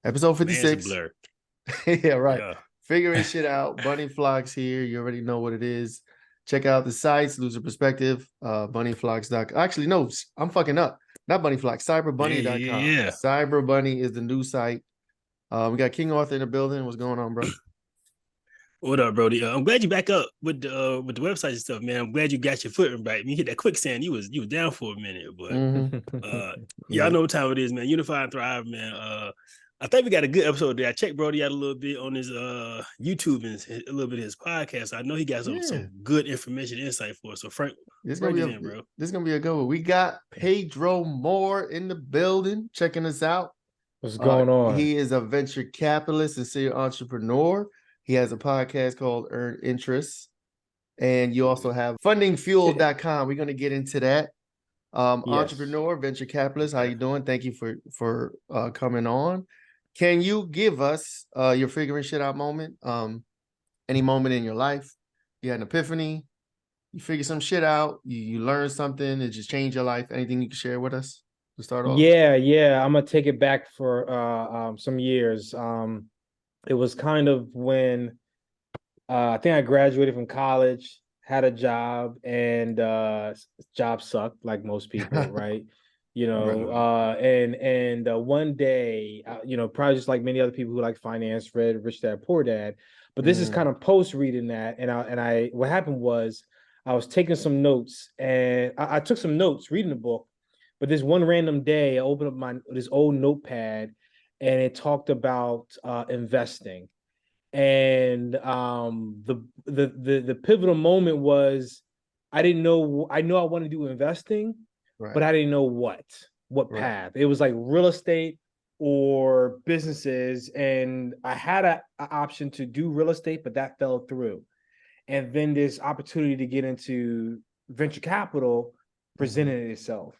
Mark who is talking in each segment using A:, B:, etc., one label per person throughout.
A: Episode
B: Man's a
A: 56.
B: blur.
A: Yeah, right.
B: Yeah.
A: Figuring shit out. Bunny Flocks here. You already know what it is. Check out the sites, Loser Perspective, bunnyflocks.com. Actually, no, I'm fucking up. Not Bunny Flocks, cyberbunny.com.
B: Yeah.
A: Cyberbunny is the new site. We got King Arthur in the building. What's going on, bro?
B: What up, Brody? I'm glad you back up with the website and stuff, man. I'm glad you got your foot right. When you hit that quicksand, you was down for a minute, but y'all know what time it is, man. Unify and Thrive, man. I think we got a good episode there. I checked Brody out a little bit on his YouTube and a little bit of his podcast. I know he got some good information, insight for us. So Frank,
A: this is gonna be a good one. We got Pedro Moore in the building, checking us out.
C: What's going on?
A: He is a venture capitalist and serial entrepreneur. He has a podcast called Earn Interest. And you also have fundingfuel.com. We're going to get into that. Entrepreneur, venture capitalist, how you doing? Thank you for coming on. Can you give us your figuring shit out moment? Any moment in your life, you had an epiphany, you figure some shit out, you learned something, it just changed your life. Anything you can share with us to start off?
C: Yeah. I'm gonna take it back for some years. It was kind of when I think I graduated from college, had a job, and job sucked like most people, right? And one day, probably just like many other people who like finance, read Rich Dad Poor Dad, but this is kind of post reading that, and I what happened was I was taking some notes, and I took some notes reading the book, but this one random day I opened up this old notepad, and it talked about investing. And the pivotal moment was I know I wanted to do investing, but I didn't know what path. It was like real estate or businesses, and I had an option to do real estate, but that fell through. And then this opportunity to get into venture capital presented itself.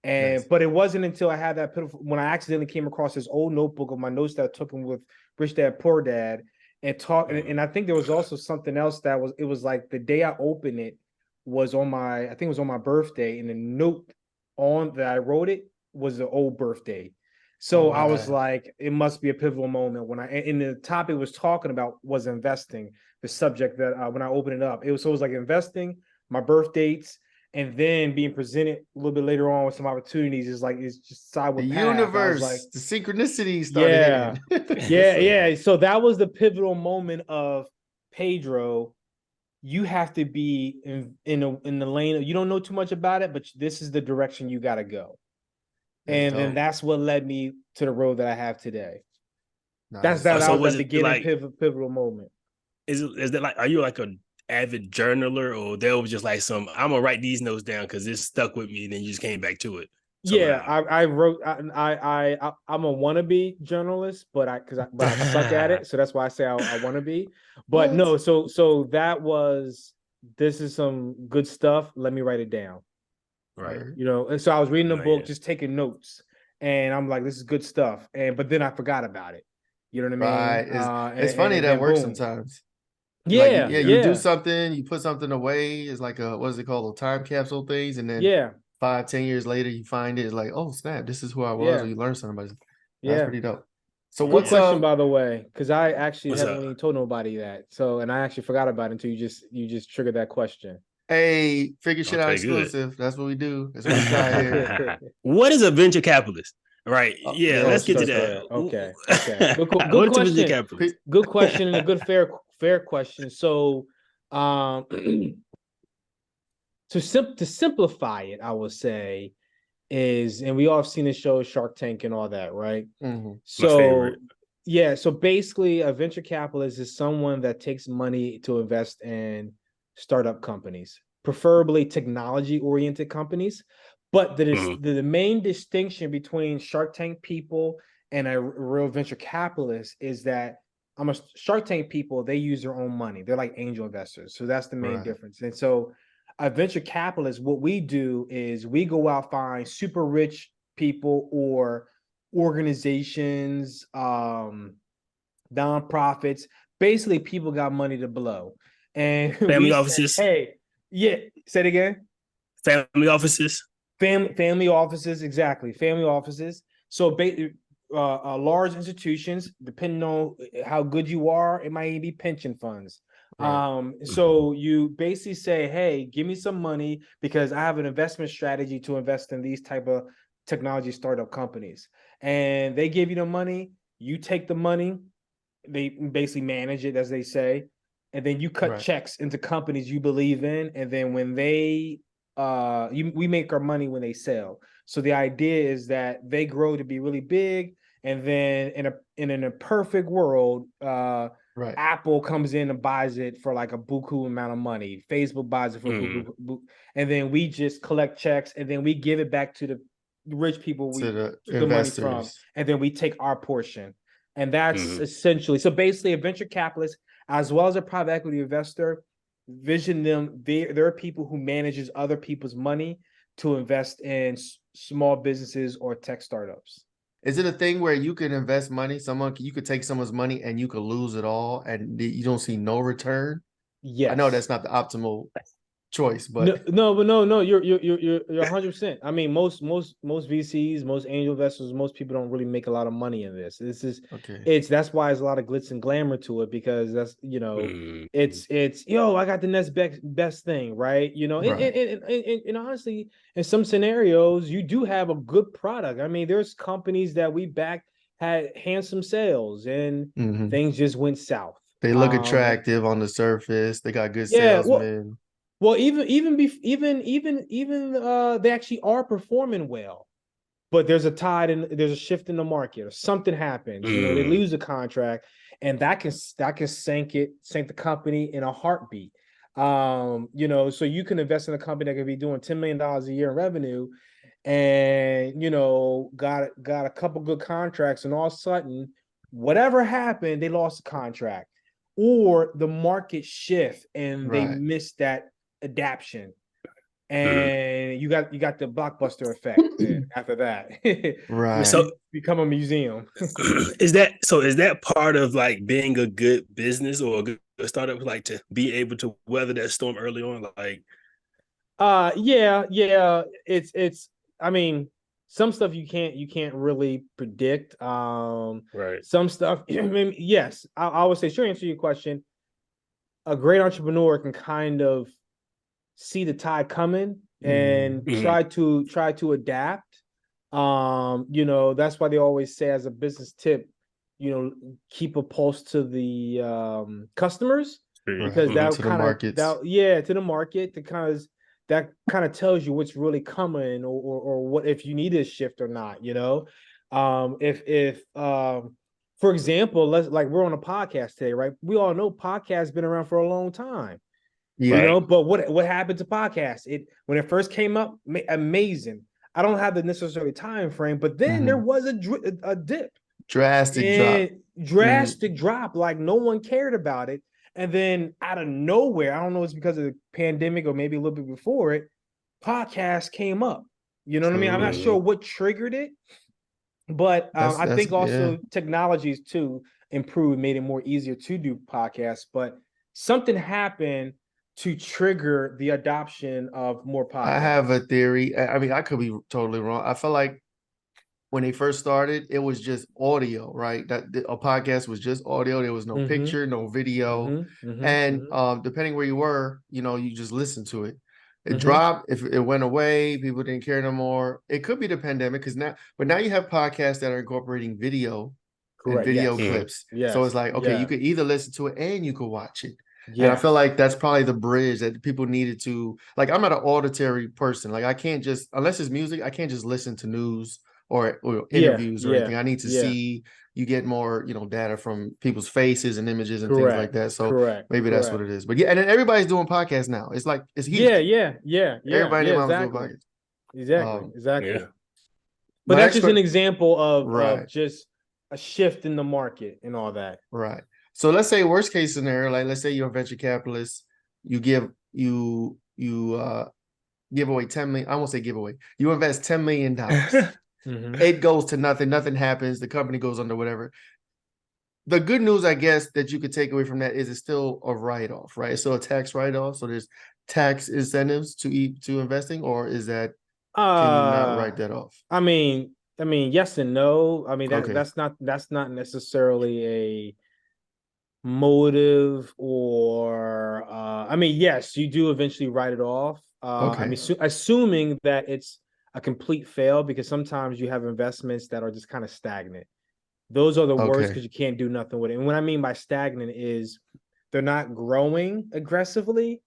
C: But it wasn't until I had that pitiful, when I accidentally came across this old notebook of my notes that I took him with Rich Dad Poor Dad and talk. And I think there was also something else it was like the day I opened it was I think it was on my birthday, and the note on that I wrote it was the old birthday. So I was like, it must be a pivotal moment and the topic was talking about was investing, the subject that when I opened it up, it was like investing, my birth dates, and then being presented a little bit later on with some opportunities is like it's just side with
A: the universe, like, the synchronicity started.
C: Yeah. So that was the pivotal moment of Pedro. You have to be in the lane. You don't know too much about it, but this is the direction you got to go. And that's what led me to the road that I have today. Nice. That was the beginning pivotal moment.
B: Is that like, are you like a avid journaler, or they was just like I'm gonna write these notes down because it stuck with me, and then you just came back to it?
C: Yeah, I wrote. I'm a wannabe journalist, but I suck at it, so that's why I say I want to be. But no, so that was. This is some good stuff. Let me write it down.
B: Right.
C: And so I was reading the book, just taking notes, and I'm like, this is good stuff. But then I forgot about it. You know what I mean?
A: Right. It's funny that works sometimes.
C: Yeah,
A: you do something, you put something away. It's like what is it called? A time capsule things, and then 5-10 years later, you find it. It's like, oh snap, this is who I was. Or you learn something. That's pretty dope. So
C: good question, by the way, because I actually haven't even told nobody that. So, and I actually forgot about it until you just triggered that question.
A: Hey, figure shit out exclusive. That's what we do. That's what we got here.
B: What is a venture capitalist? Right. Let's get to that.
C: Okay. Good question. Good question, and a good fair question. So, to simplify it, I would say is, and we all have seen the show Shark Tank and all that, right? So basically a venture capitalist is someone that takes money to invest in startup companies, preferably technology-oriented companies. But the main distinction between Shark Tank people and a real venture capitalist is that Shark Tank people, they use their own money. They're like angel investors. So that's the main difference. And so a venture capitalist, what we do is we go out, find super rich people or organizations, nonprofits, basically people got money to blow. And
B: family offices.
C: Say it again.
B: Family offices.
C: Family offices, exactly. Family offices. So large institutions, depending on how good you are, it might even be pension funds.
A: Right.
C: So you basically say, hey, give me some money because I have an investment strategy to invest in these type of technology startup companies. And they give you the money, you take the money, they basically manage it, as they say, and then you cut checks into companies you believe in, and then when they we make our money when they sell. So the idea is that they grow to be really big, and then in a perfect world, Apple comes in and buys it for like a buku amount of money. Facebook buys it for buku, and then we just collect checks, and then we give it back to the rich people we took the money from, and then we take our portion. And that's essentially, so basically a venture capitalist, as well as a private equity investor, vision them, there are people who manages other people's money to invest in small businesses or tech startups.
A: Is it a thing where you can invest money, you could take someone's money and you could lose it all and you don't see no return?
C: Yes.
A: I know that's not the optimal choice, but
C: no, you're 100%. I mean, most VCs, most angel investors, most people don't really make a lot of money in this. This is that's why there's a lot of glitz and glamour to it, because that's it's I got the next best thing, right? And honestly, in some scenarios, you do have a good product. I mean, there's companies that we backed had handsome sales and things just went south.
A: They look attractive on the surface. They got good salesmen.
C: Well, even they actually are performing well, but there's a tide and there's a shift in the market, or something happens. They lose a contract, and that can sink the company in a heartbeat. So you can invest in a company that could be doing $10 million a year in revenue, and got a couple good contracts, and all of a sudden, whatever happened, they lost the contract, or the market shift and they missed that adaption, and you got the blockbuster effect after that.
B: So
C: become a museum.
B: Is that part of like being a good business or a good startup, like to be able to weather that storm early on? Like
C: It's I mean, some stuff you can't really predict. Some stuff, I mean, yes, I would say, sure, answer your question. A great entrepreneur can kind of see the tide coming and try to adapt. That's why they always say, as a business tip, keep a pulse to the customers, because that kind of to the market, because that kind of tells you what's really coming, or what, if you need a shift or not. If for example, we're on a podcast today, right? We all know podcasts been around for a long time. But what happened to podcasts? When it first came up, amazing. I don't have the necessary time frame, but then there was a dip, drastic drop. Like, no one cared about it, and then out of nowhere, I don't know, it's because of the pandemic or maybe a little bit before it, podcasts came up. You know what I mean? I'm not sure what triggered it, but I think also technologies too improved, made it more easier to do podcasts. But something happened to trigger the adoption of more podcasts.
A: I have a theory. I mean, I could be totally wrong. I feel like when they first started, it was just audio, right? That a podcast was just audio. There was no picture, no video. Depending where you were, you just listened to it. It dropped. If it went away, people didn't care no more. It could be the pandemic, but now you have podcasts that are incorporating video and video clips. So it's like, okay, you could either listen to it and you could watch it. And I feel like that's probably the bridge that people needed to, like, I'm not an auditory person. Like, I can't just, unless it's music, I can't just listen to news or interviews or anything. I need to see, you get more, data from people's faces and images and things like that. So maybe that's what it is. But and then everybody's doing podcasts now. It's like, it's huge. Everybody in doing podcasts.
C: Exactly. But that's just an example of just a shift in the market and all that.
A: Right. So let's say worst case scenario, like let's say you're a venture capitalist, you give away 10 million. I won't say give away. You invest $10 million. It goes to nothing. Nothing happens. The company goes under, whatever. The good news, I guess, that you could take away from that is it's still a write-off, right? It's still a tax write-off. So there's tax incentives to investing, or is that, can you not write that off?
C: I mean, I mean, yes and no. I mean,
A: Okay.
C: that's not necessarily a motive, or I mean, yes, you do eventually write it off. I
A: Okay.
C: mean, assuming that it's a complete fail, because sometimes you have investments that are just kind of stagnant. Those are the worst,
A: Okay.
C: because you can't do nothing with it. And what I mean by stagnant is they're not growing aggressively,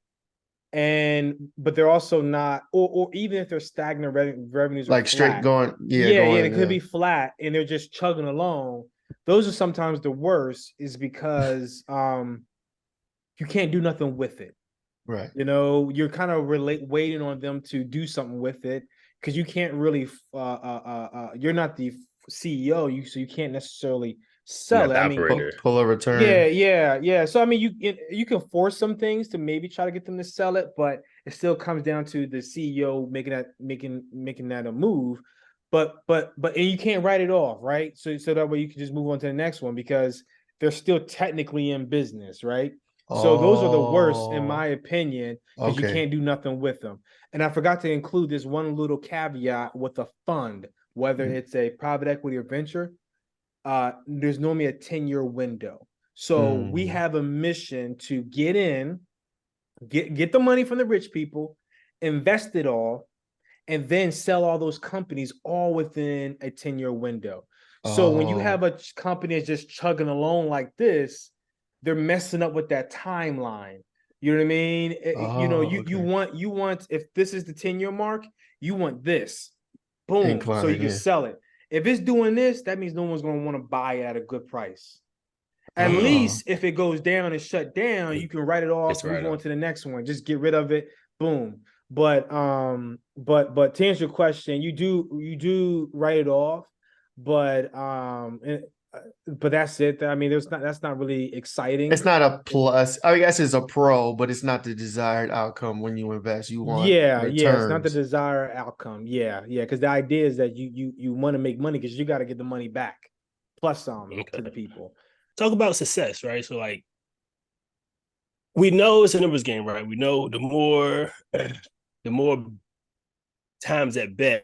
C: but they're also not, or even if they're stagnant, revenues are
A: Like straight
C: flat.
A: going,
C: Yeah, they
A: going,
C: could be flat and they're just chugging along. Those are sometimes the worst, is because you can't do nothing with it.
A: right.
C: You know, you're kind of waiting on them to do something with it, because you can't really you're not the CEO, so you can't necessarily
B: Not
C: sell it.
B: the
C: I mean,
B: operator.
A: Pull a
C: yeah,
A: return.
C: yeah. So I mean, you can force some things to maybe try to get them to sell it, but it still comes down to the CEO making that a move. But and you can't write it off, right? So that way you can just move on to the next one, because they're still technically in business, right? So those are the worst, in my
A: Oh,
C: opinion, because you
A: okay.
C: can't do nothing with them. And I forgot to include this one little caveat with a fund, whether it's a private equity or venture. There's normally a 10-year window. So we
A: Mm.
C: have a mission to get in, get the money from the rich people, invest it all, and then sell all those companies all within a 10-year window. So when you have
A: Oh,
C: a company that's just chugging along like this, they're messing up with that timeline. You know what I mean? You know,
A: oh,
C: you
A: okay.
C: want, if this is the 10-year mark, you want this. Boom. So you
A: Incline,
C: can
A: yeah.
C: sell it. If it's doing this, that means no one's going to want to buy it at a good price. At
B: Mm.
C: least if it goes down and shut down, you can write it off,
B: It's
C: move
B: right
C: on
B: off.
C: to the next one. Just get rid of it. Boom. But to answer your question, you do write it off, but but that's it. I mean, that's not really exciting.
A: It's not a plus. I guess it's a pro, but it's not the desired outcome when you invest. You want
C: Yeah, it's not the
A: returns.
C: desired outcome. Yeah, because the idea is that you want to make money, because you got to get the money back plus some to
B: Okay.
C: the people.
B: Talk about success, right? So like we know it's a numbers game, right? We know the more times at bat,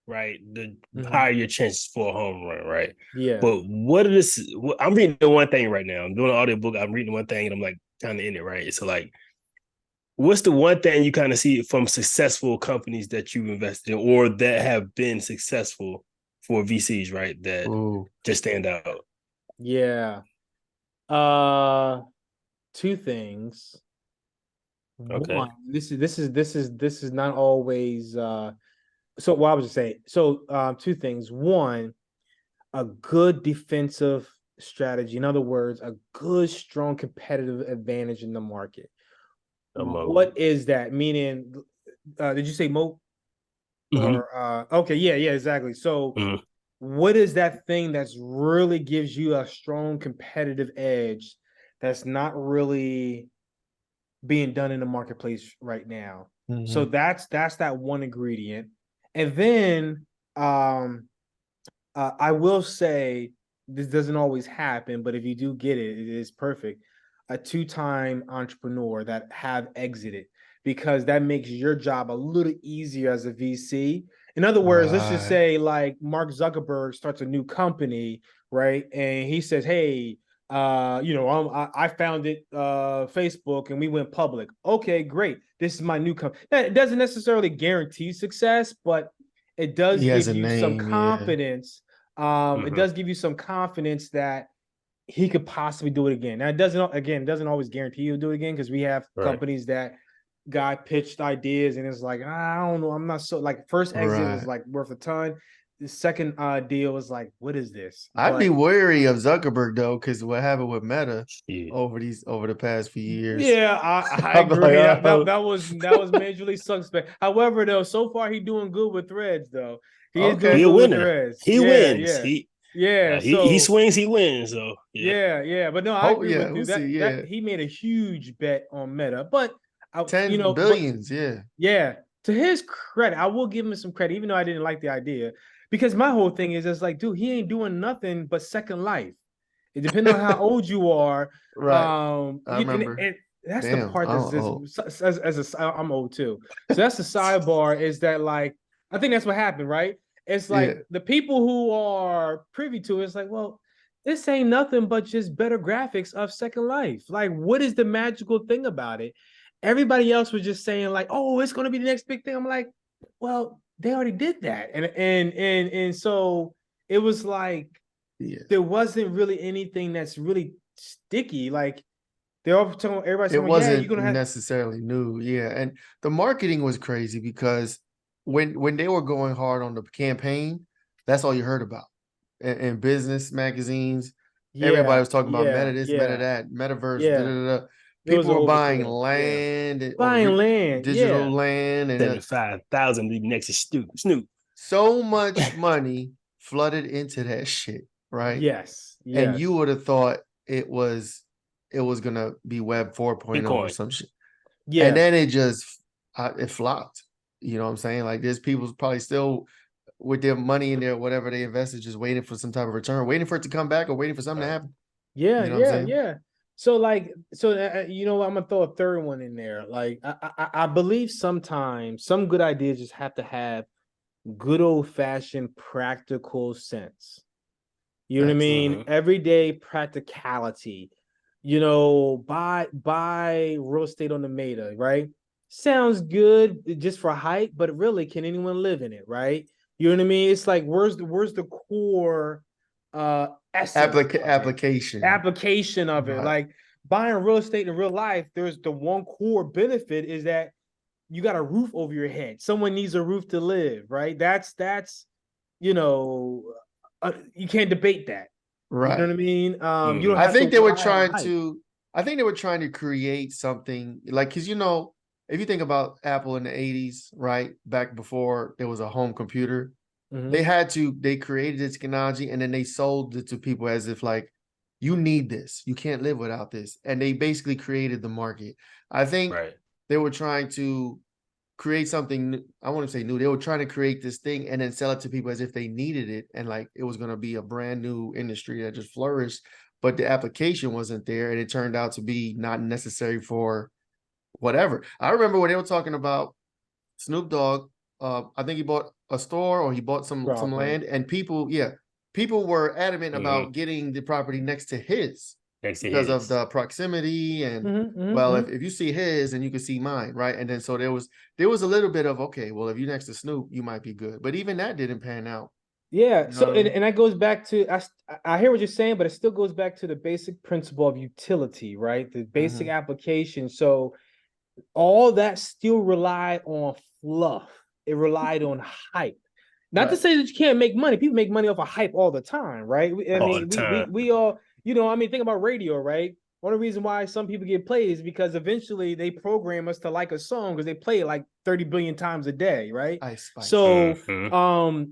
B: right, the
C: Mhm.
B: higher your chances for a home run, right?
C: Yeah.
B: But I'm reading the one thing right now. I'm doing an audiobook. I'm reading one thing and I'm like kind of in it, right? So like, what's the one thing you kind of see from successful companies that you've invested in or that have been successful for VCs, right? That
A: Ooh,
B: just stand out.
C: Yeah. Uh, Two things.
B: Okay.
C: One, this is not always so what I was just saying. So two things. One, a good defensive strategy. In other words, a good, strong competitive advantage in the market. What is that? Meaning, did you say moat?
B: Mm-hmm.
C: Or okay, yeah, exactly. So
B: Mm-hmm.
C: what is that thing that's really gives you a strong competitive edge that's not really being done in the marketplace right now? So
A: hmm
C: that's that one ingredient. And then I will say this doesn't always happen, but if you do get it, it is perfect. A two-time entrepreneur that have exited, because that makes your job a little easier as a VC. In other words, let's just
A: right.
C: say like Mark Zuckerberg starts a new company, right? And he says, "Hey, I founded Facebook and we went public. Okay, great. This is my new company." It doesn't necessarily guarantee success, but it does
A: He has
C: give
A: a
C: you some
A: name, yeah.
C: confidence. It
B: Mm-hmm.
C: does give you some confidence that he could possibly do it again. Now, it doesn't always guarantee you do it again, because we have
B: Right.
C: companies that guy pitched ideas and it's like, I don't know, I'm not so, like, first exit was
A: Right.
C: like worth a ton. The second deal was like, what is this?
A: I'd be
C: But
A: wary of Zuckerberg though, because what happened with Meta
B: Yeah.
A: over the past few years.
C: yeah, I
A: I'm like,
C: agree.
A: oh,
C: That was majorly suspect. However, though, so far he doing good with threads, though. He is doing
B: He
A: okay.
B: a
C: good with
B: winner.
C: threads.
B: He
C: Yeah,
B: wins.
C: yeah. Yeah.
B: He
C: So
B: swings, he wins. So yeah.
C: yeah. But no, I
A: Oh
C: agree
A: yeah,
C: with
A: we'll
C: you.
A: see.
C: That
A: Yeah.
C: he made a huge bet on Meta. But
A: Ten
C: but
A: billions, yeah.
C: yeah, to his credit, I will give him some credit, even though I didn't like the idea. Because my whole thing is it's like, dude, he ain't doing nothing but Second Life. It depends on how old you are.
A: Right. I remember.
C: And that's the
A: Damn,
C: part that's just
A: oh,
C: I'm old too. So that's the sidebar, is that like I think that's what happened, right? It's like the people who are privy to it's like, well, this ain't nothing but just better graphics of Second Life. Like, what is the magical thing about it? Everybody else was just saying like, oh, it's gonna be the next big thing. I'm like, well, they already did that, and so it was like there wasn't really anything that's really sticky. Like they're all talking, everybody's
A: it
C: saying,
A: wasn't
C: yeah, you're gonna have
A: necessarily new. Yeah, and the marketing was crazy because when they were going hard on the campaign, that's all you heard about in business magazines. Everybody was talking about meta this, meta that, metaverse. Da, da, da. People were buying land or digital land, and
B: 75,000 be next to Snoop.
A: So much money flooded into that shit, right?
C: Yes.
A: And you would have thought it was gonna be Web 4.0 or some shit. Yeah. And then it just it flopped. You know what I'm saying? Like there's people probably still with their money in there, whatever they invested, just waiting for some type of return, waiting for it to come back or waiting for something to happen.
C: Yeah, you know yeah. So like, you know what? I'm gonna throw a third one in there. Like I believe sometimes some good ideas just have to have good old fashioned practical sense. You know what I mean? Everyday practicality. You know, buy real estate on the Meta, right? Sounds good just for hype, but really, can anyone live in it, right? You know what I mean? It's like where's the core application of it? Like buying real estate in real life, there's the one core benefit is that you got a roof over your head. Someone needs a roof to live, right? That's you know, you can't debate that. Right. You know what I mean? You don't have
A: I think they were trying to create something like, because if you think about Apple in the 80s, right, back before there was a home computer, they created this technology and then they sold it to people as if like, you need this, you can't live without this, and they basically created the market. I think they were trying to create something, I want to say new. They were trying to create this thing and then sell it to people as if they needed it, and like it was going to be a brand new industry that just flourished, but the application wasn't there, and it turned out to be not necessary for whatever. I remember when they were talking about Snoop Dogg, I think he bought a store or he bought some land, and people were adamant about getting the property next to his. Because of the proximity and if you see his and you can see mine, right? And then so there was a little bit of, okay, well, if you're next to Snoop, you might be good, but even that didn't pan out.
C: Yeah. So and that goes back to I hear what you're saying, but it still goes back to the basic principle of utility, right? The basic application. So all that still relied on fluff. It relied on hype. Not to say that you can't make money. People make money off of hype all the time, right? I mean, we all, think about radio, right? One of the reasons why some people get played is because eventually they program us to like a song because they play it like 30 billion times a day, right? So,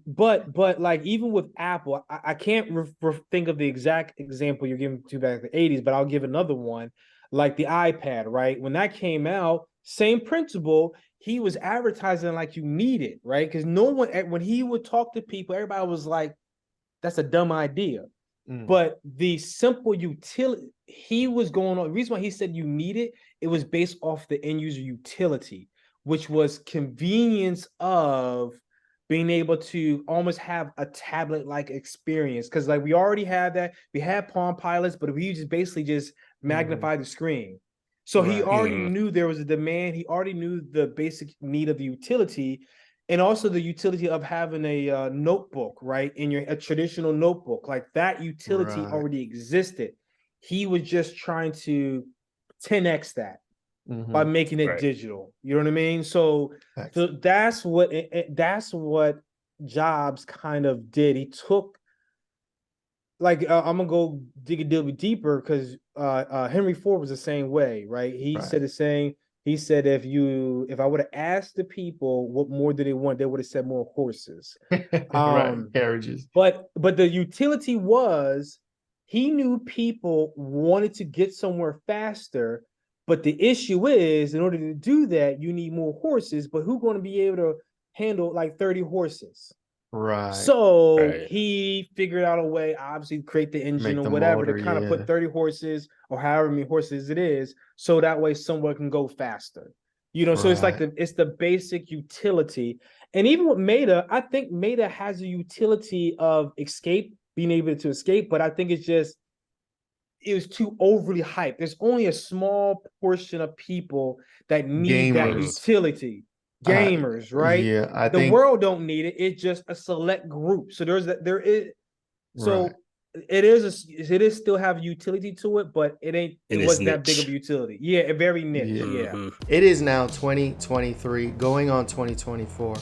C: but like even with Apple, I can't think of the exact example you're giving to back in the 80s, but I'll give another one, like the iPad, right? When that came out, same principle. He was advertising like you need it, right? Because no one, when he would talk to people, everybody was like, that's a dumb idea. But the simple utility, he was going on. The reason why he said you need it, it was based off the end user utility, which was convenience of being able to almost have a tablet-like experience. Because like we already had that. We had Palm Pilots, but we just basically just magnify the screen. So he already knew there was a demand. He already knew the basic need of the utility, and also the utility of having a notebook, right? A traditional notebook, like that utility already existed. He was just trying to 10x that by making it digital. You know what I mean? So that's what Jobs kind of did. He took, like, I'm gonna go dig a little bit deeper because Henry Ford was the same way, right? He said the same. He said if I would have asked the people what more do they want, they would have said more horses,
A: carriages.
C: But the utility was he knew people wanted to get somewhere faster. But the issue is, in order to do that, you need more horses. But who's going to be able to handle like 30 horses? So he figured out a way, obviously, to create the engine or whatever to kind of put 30 horses or however many horses it is, so that way someone can go faster. So it's like the basic utility. And even with Meta, I think Meta has a utility of escape, being able to escape, but I think it was too overly hyped. There's only a small portion of people that need that utility. Gamers, right?
A: Yeah, I
C: think the world don't need it. It's just a select group. So it is still have utility to it, but it wasn't that big of a utility. Yeah, very niche. Yeah.
A: It is now 2023, going on 2024.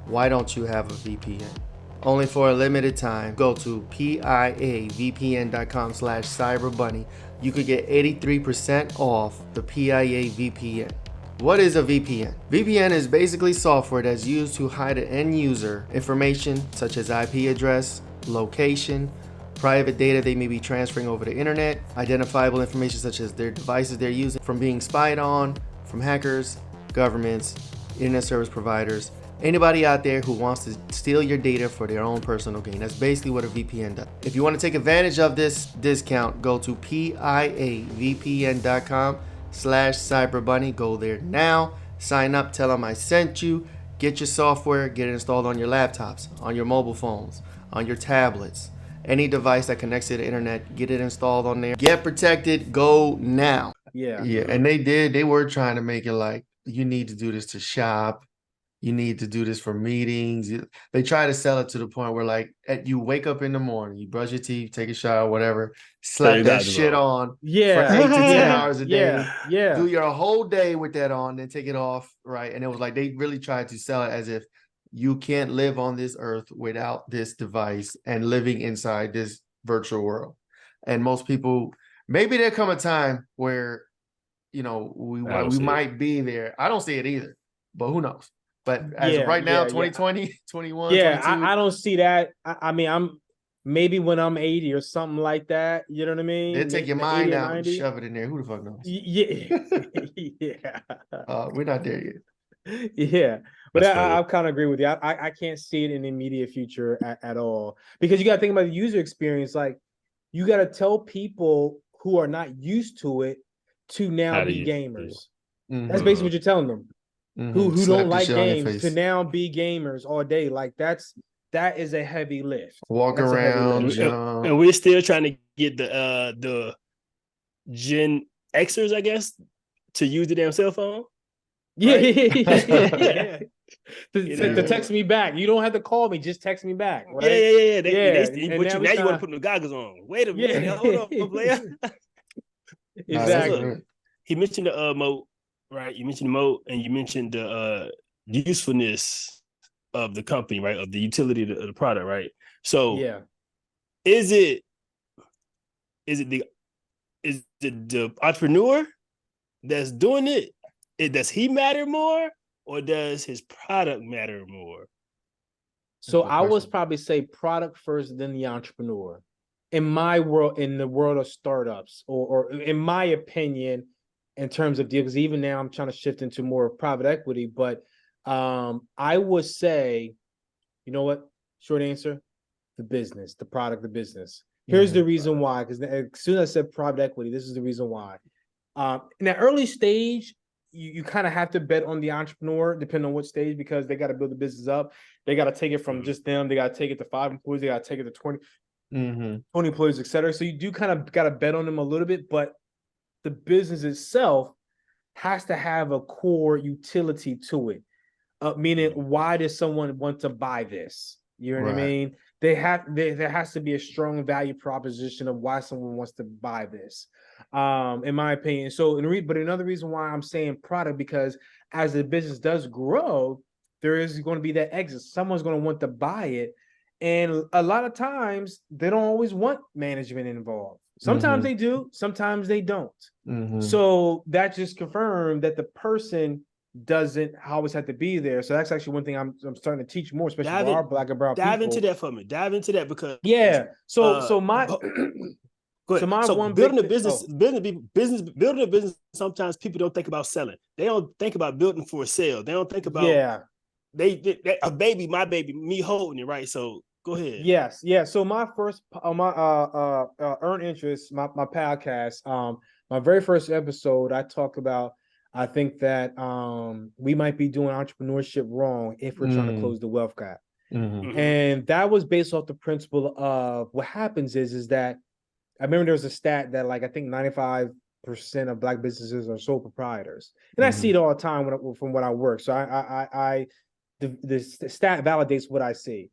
A: Why don't you have a VPN? Only for a limited time, go to piavpn.com/cyberbunny. You could get 83% off the PIA VPN. What is a VPN? VPN is basically software that's used to hide an end user information such as IP address, location, private data they may be transferring over the internet, identifiable information such as their devices they're using from being spied on, from hackers, governments, internet service providers, anybody out there who wants to steal your data for their own personal gain. That's basically what a VPN does. If you want to take advantage of this discount, go to piavpn.com/cyberbunny. Go there now, sign up, tell them I sent you, get your software, get it installed on your laptops, on your mobile phones, on your tablets, any device that connects to the internet, get it installed on there. Get protected, go now.
C: Yeah.
A: And they were trying to make it like, you need to do this to shop. You need to do this for meetings. They try to sell it to the point where, like, you wake up in the morning, you brush your teeth, take a shower, whatever, slap that shit on for 8 to 10 hours a day.
C: Yeah.
A: Do your whole day with that on, then take it off, right? And it was like they really tried to sell it as if you can't live on this earth without this device and living inside this virtual world. And most people, maybe there come a time where, we might be there. I don't see it either, but who knows? But as of right now, 2020, 21, 22.
C: I don't see that. I mean, I'm maybe when I'm 80 or something like that. You know what I mean?
A: They'll take your mind out and shove it in there. Who the fuck knows?
C: Yeah.
A: We're not there yet.
C: Yeah. But I kind of agree with you. I can't see it in the immediate future at all. Because you got to think about the user experience. Like, you got to tell people who are not used to it to now be gamers. Mm-hmm. That's basically what you're telling them. Mm-hmm. Who don't like games to now be gamers all day. Like that is a heavy lift.
A: Walk around.
B: And we're still trying to get the Gen Xers, I guess, to use the damn cell phone.
C: Yeah. To text me back. You don't have to call me, just text me back. Right?
B: Yeah. Now you want to put the goggles on. Wait a minute. Hold on, player.
C: Exactly.
B: Look, he mentioned the moat. Right, you mentioned the moat, and you mentioned the usefulness of the company, right, of the utility of the product, right? So, is it the entrepreneur that's doing it? Does he matter more, or does his product matter more?
C: So I would probably say product first, then the entrepreneur. In my world, in the world of startups, or in my opinion. In terms of deals, because even now I'm trying to shift into more private equity, but I would say, you know what? Short answer, the business, the product, the business. Here's the reason why, because as soon as I said private equity, this is the reason why. In that early stage, you kind of have to bet on the entrepreneur, depending on what stage, because they got to build the business up. They got to take it from just them. They got to take it to 5 employees. They got to take it to 20, 20 employees, et cetera. So you do kind of got to bet on them a little bit, but the business itself has to have a core utility to it. Meaning, why does someone want to buy this? You know what I mean? There has to be a strong value proposition of why someone wants to buy this, in my opinion. So, but another reason why I'm saying product, because as the business does grow, there is going to be that exit. Someone's going to want to buy it. And a lot of times, they don't always want management involved. Sometimes they do, sometimes they don't. So that just confirmed that the person doesn't always have to be there. So that's actually one thing I'm starting to teach more, especially for our Black and brown people.
B: Dive into that for me. Dive into that because
C: So my
B: building a business. Sometimes people don't think about selling. They don't think about building for a sale. They don't think about they a baby, my baby, me holding it, right? So go ahead.
C: Yes. So my first earn interest, my podcast, my very first episode, I talk about I think that we might be doing entrepreneurship wrong if we're trying to close the wealth gap. And that was based off the principle of what happens is that I remember there was a stat that like I think 95% of Black businesses are sole proprietors, and I see it all the time from what I work. So the stat validates what I see.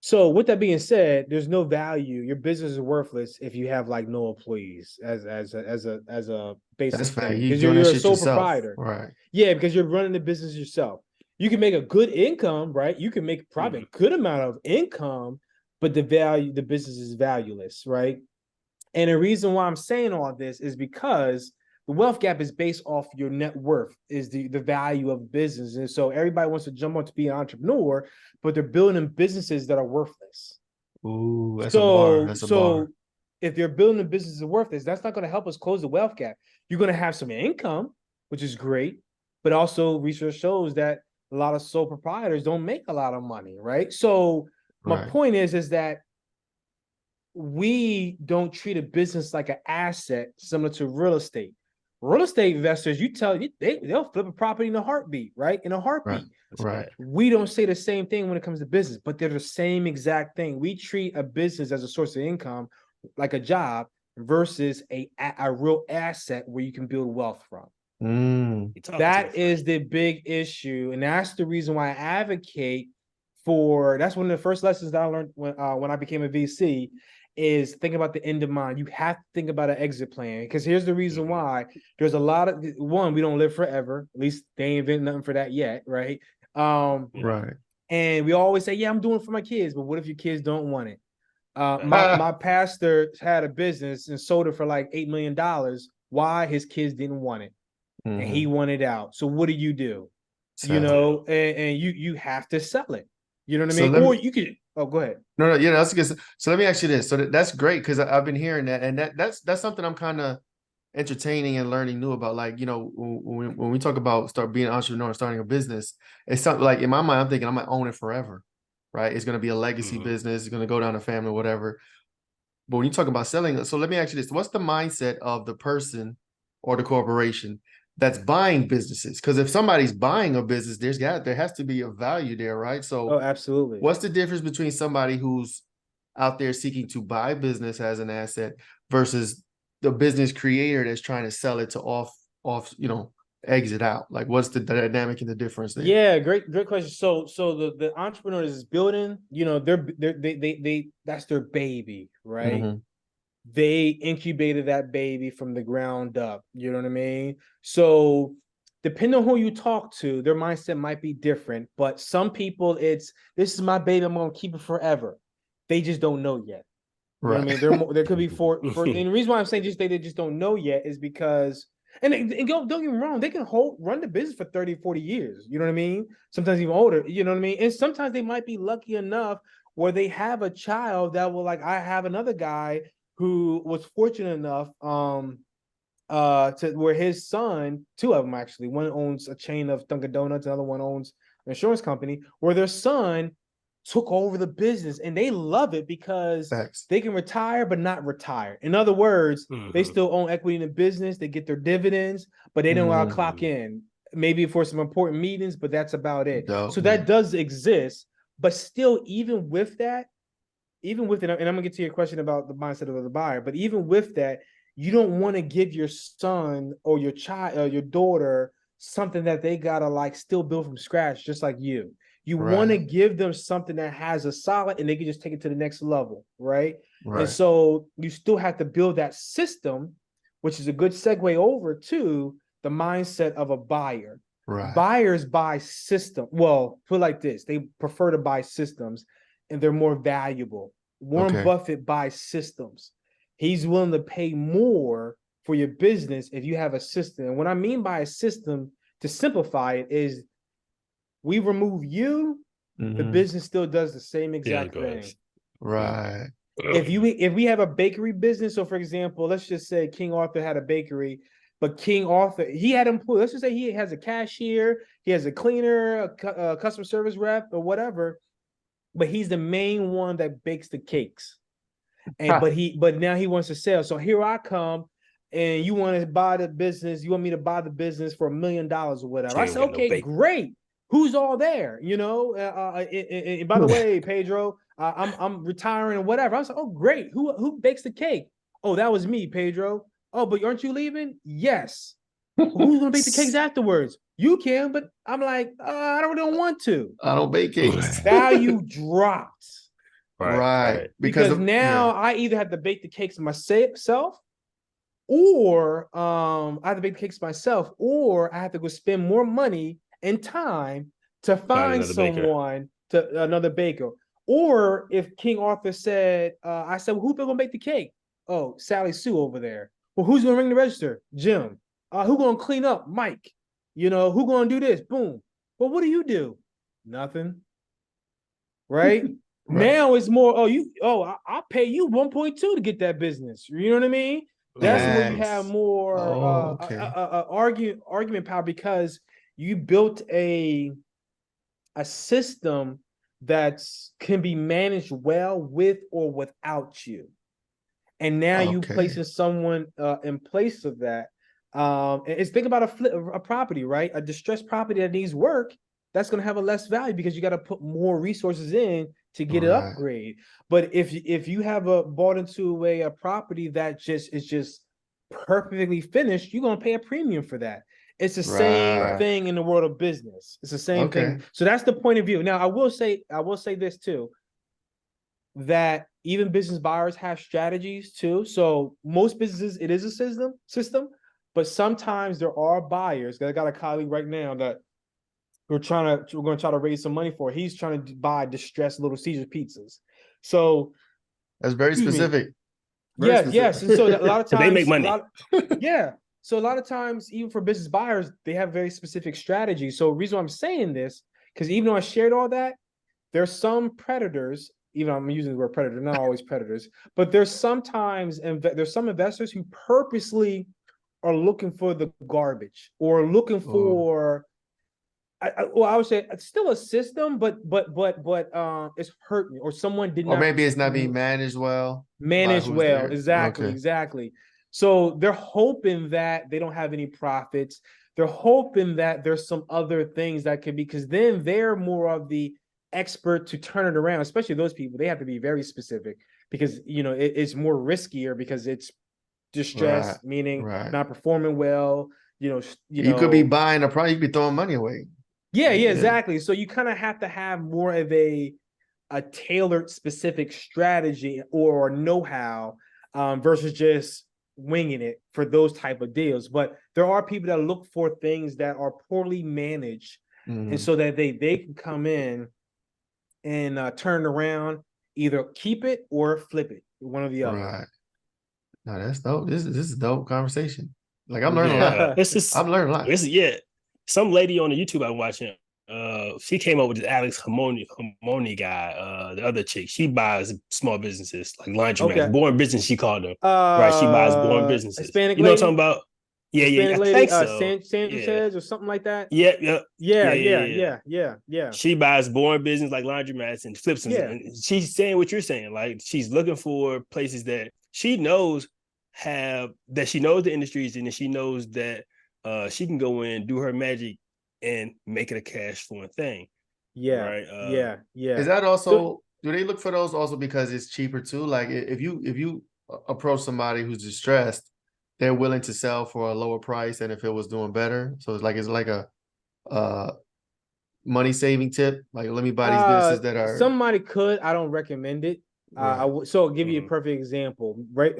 C: So with that being said, there's no value. Your business is worthless if you have like no employees as a basic thing, because you're a sole proprietor,
A: right?
C: Yeah, because you're running the business yourself. You can make a good income, right? You can make probably a good amount of income, but the business is valueless, right? And the reason why I'm saying all this is because the wealth gap is based off your net worth, is the value of business. And so everybody wants to jump on to be an entrepreneur, but they're building businesses that are worthless.
A: Ooh, that's a bar. That's a bar.
C: If they're building a business that's worthless, that's not going to help us close the wealth gap. You're going to have some income, which is great, but also research shows that a lot of sole proprietors don't make a lot of money, right? So my point is that we don't treat a business like an asset similar to real estate. Real estate investors, they'll flip a property in a heartbeat, right? In a heartbeat.
A: Right.
C: We don't say the same thing when it comes to business, but they're the same exact thing. We treat a business as a source of income, like a job, versus a real asset where you can build wealth from. That is the big issue, and that's the reason why I advocate for. That's one of the first lessons that I learned when I became a VC. Is think about the end of mind. You have to think about an exit plan, because here's the reason why. There's a lot of we don't live forever. At least they ain't invented nothing for that yet, right?
A: Right.
C: And we always say, yeah, I'm doing it for my kids, but what if your kids don't want it? My pastor had a business and sold it for like $8 million. Why? His kids didn't want it, and he wanted out. So what do? You know, and you have to sell it. You know what I mean? Or you could. Oh, go ahead.
A: No, that's good. So let me ask you this. So that's great, because I've been hearing that, and that's something I'm kind of entertaining and learning new about. Like, you know, when we talk about start being an entrepreneur and starting a business, it's something like in my mind, I'm thinking I'm gonna own it forever, right? It's gonna be a legacy business. It's gonna go down the family, whatever. But when you talk about selling, so let me ask you this: what's the mindset of the person or the corporation that's buying businesses? Because if somebody's buying a business, there has to be a value there, right? So,
C: absolutely.
A: What's the difference between somebody who's out there seeking to buy business as an asset versus the business creator that's trying to sell it to exit out? Like, what's the dynamic and the difference there?
C: Yeah, great question. So the entrepreneur is building, they that's their baby, right? They incubated that baby from the ground up. You know what I mean? So depending on who you talk to, their mindset might be different. But some people, this is my baby, I'm gonna keep it forever. They just don't know yet. You know what I mean? There could be and the reason why I'm saying they just don't know yet is because, and don't get me wrong, they can run the business for 30, 40 years. You know what I mean? Sometimes even older, you know what I mean? And sometimes they might be lucky enough where they have a child that will, like, I have another guy who was fortunate enough to where his son, two of them actually, one owns a chain of Dunkin' Donuts, another one owns an insurance company, where their son took over the business, and they love it because they can retire but not retire. In other words, they still own equity in the business, they get their dividends, but they don't know how to clock in. Maybe for some important meetings, but that's about it. So that does exist, but still, even with it, and I'm gonna get to your question about the mindset of the buyer, but even with that, you don't want to give your son or your child or your daughter something that they gotta like still build from scratch, just like you. You want to give them something that has a solid, and they can just take it to the next level, right? And so you still have to build that system, which is a good segue over to the mindset of a buyer. Buyers buy system. Well, put it like this: they prefer to buy systems, and they're more valuable. Warren Buffett buys systems. He's willing to pay more for your business if you have a system. And what I mean by a system, to simplify it, is we remove you, the business still does the same exact thing.
A: Right.
C: If we have a bakery business, so for example, let's just say King Arthur had a bakery, but King Arthur, he had employees. Let's just say he has a cashier, he has a cleaner, a customer service rep, or whatever, but he's the main one that bakes the cakes. And but now he wants to sell. So here I come. and you want to buy the business, you want me to buy the business for $1 million or whatever. I said,
B: no
C: okay,
B: bacon.
C: great. Who's all there? You know, and by the way, Pedro, I'm retiring or whatever. I was like, oh, great. Who bakes the cake? Oh, that was me, Pedro. Oh, but aren't you leaving? Yes. Well, who's gonna bake the cakes afterwards? You can, but I'm like, I don't want to.
A: I don't bake cakes.
C: Value drops.
A: Right.
C: Because now I either have to bake the cakes myself, or I have to bake the cakes myself, or I have to go spend more money and time to find someone another baker. Or if King Arthur said, I said, well, who's gonna bake the cake? Oh, Sally Sue over there. Well, who's gonna ring the register? Jim. Who's gonna clean up? Mike. You know, who's gonna do this? Boom. Well, what do you do? Nothing. Right? Now it's more, I'll pay you 1.2 to get that business. You know what I mean? That's where you have more argument power, because you built a system that can be managed well with or without you. And now you placing someone in place of that. It's think about a property, right? A distressed property that needs work, that's going to have a less value because you got to put more resources in to get it upgrade. But if you have bought into a property that is just perfectly finished, you're going to pay a premium for that. It's the same thing in the world of business. It's the same thing. So that's the point of view. Now, I will say this too, that even business buyers have strategies too. So most businesses, it is a system, but sometimes there are buyers. I got a colleague right now that we're going to try to raise some money for. He's trying to buy distressed Little Caesars pizzas. So
A: that's very specific.
C: Yes. And so a lot of times
B: they make money.
C: So a lot of times, even for business buyers, they have very specific strategies. So the reason why I'm saying this, because even though I shared all that, there's some predators, even I'm using the word predator, not always predators, but there's some investors who purposely are looking for the garbage or looking for, I would say it's still a system, but it's hurting, or someone did not,
A: or maybe it's not being managed well.
C: Exactly. So they're hoping that they don't have any profits. They're hoping that there's some other things that could be, because then they're more of the expert to turn it around. Especially those people, they have to be very specific, because it's more riskier because it's distressed, meaning not performing well. You
A: could be buying a product, you could be throwing money away.
C: Yeah, exactly. So you kind of have to have more of a tailored, specific strategy or know-how versus just winging it for those type of deals. But there are people that look for things that are poorly managed, and so that they can come in and turn around, either keep it or flip it, one or the other.
A: Right. No, that's dope. This is a dope conversation. Like, I'm learning a lot. I'm learning a lot.
B: Some lady on the YouTube I'm watching, she came up with this Alex Hamoni guy, the other chick. She buys small businesses like laundromats. Born business, she called them. Right, she buys born businesses.
C: Hispanic
B: you know what I'm talking about? Yeah, I think so.
C: Sandra says, or something like that.
B: Yeah. She buys born business like laundromats and flips them. Yeah. And she's saying what you're saying. Like, she's looking for places that she knows she knows the industries, and she knows that she can go in, do her magic, and make it a cash flowing thing.
C: Yeah.
B: Right.
A: Is that also, do they look for those also because it's cheaper too? Like, if you approach somebody who's distressed, they're willing to sell for a lower price than if it was doing better. So it's like a money saving tip. Like, let me buy these businesses that are.
C: Somebody could. I don't recommend it. So I'll give you a perfect example. Right.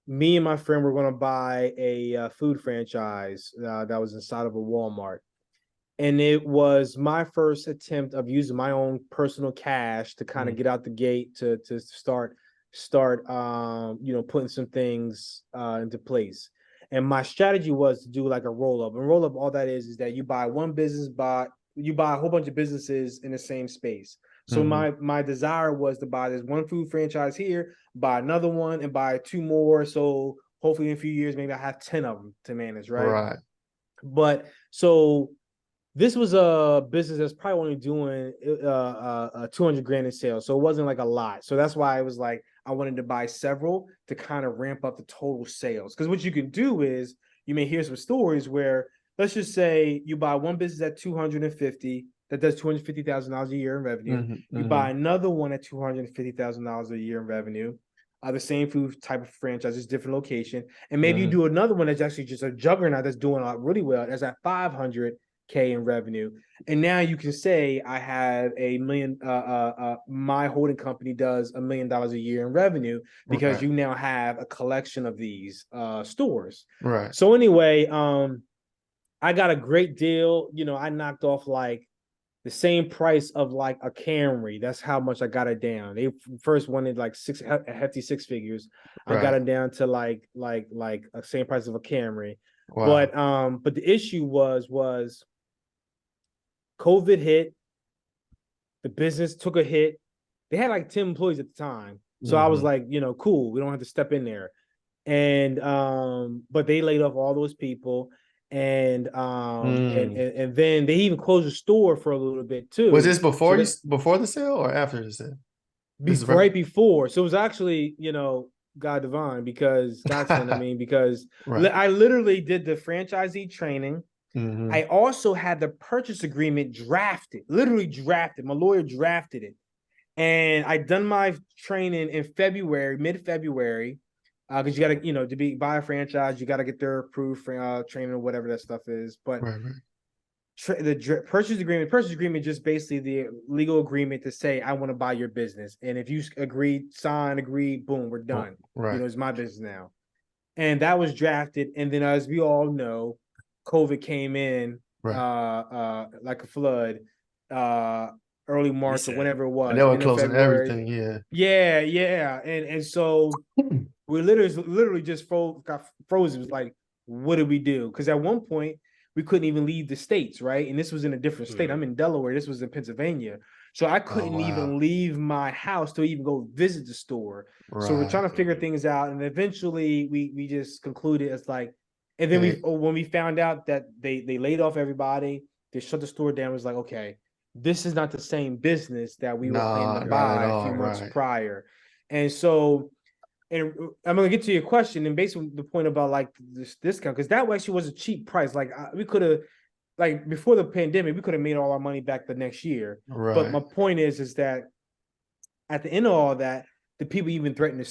C: Me and my friend were going to buy a food franchise that was inside of a Walmart. And it was my first attempt of using my own personal cash to kind of get out the gate to start putting some things into place. And my strategy was to do like a roll-up. And roll-up, all that is that you buy one business, you buy a whole bunch of businesses in the same space. So my desire was to buy this one food franchise here, buy another one, and buy two more. So hopefully in a few years, maybe I have 10 of them to manage, right?
A: Right.
C: But so this was a business that's probably only doing $200,000 in sales. So it wasn't like a lot. So that's why I was like, I wanted to buy several to kind of ramp up the total sales. Because what you can do is, you may hear some stories where, let's just say you buy one business at 250 that does $250,000 a year in revenue. You buy another one at $250,000 a year in revenue. The same food type of franchise, just different location. And maybe you do another one that's actually just a juggernaut that's doing really well. That's at 500K in revenue. And now you can say I have $1 million, my holding company does $1 million a year in revenue because you now have a collection of these stores.
A: Right.
C: So anyway, I got a great deal. You know, I knocked off like the same price of like a Camry. That's how much I got it down. They first wanted like a hefty six figures. I got it down to like a same price of a Camry. Wow. But the issue was COVID hit. The business took a hit. They had like 10 employees at the time. So I was like, you know, cool. We don't have to step in there. And but they laid off all those people. And and then they even closed the store for a little bit too.
A: Was this before before the sale or after the sale?
C: Right before. So it was actually, you know, God divine, because that's what I mean, because I literally did the franchisee training. I also had the purchase agreement drafted, literally drafted. My lawyer drafted it. And I done my training in February, mid-February. Because you got to, you know, buy a franchise, you got to get their approved training or whatever that stuff is. But the purchase agreement just basically the legal agreement to say, I want to buy your business. And if you agree, boom, we're done. You know, it's my business now. And that was drafted. And then, as we all know, COVID came in like a flood, early March or whenever it was.
A: And they were closing everything.
C: Yeah. And so we literally just got frozen. It was like, what do we do? Because at one point we couldn't even leave the states, right? And this was in a different state. I'm in Delaware. This was in Pennsylvania. So I couldn't even leave my house to even go visit the store. So we're trying to figure things out. And eventually we just concluded it's like, and then when we found out that they laid off everybody, they shut the store down, it was like, okay, this is not the same business that we were planning to buy a few months prior. And so, and I'm going to get to your question, and basically the point about like this discount, because that actually was a cheap price. Like we could have, like before the pandemic, we could have made all our money back the next year. But my point is that at the end of all that, the people even threatened to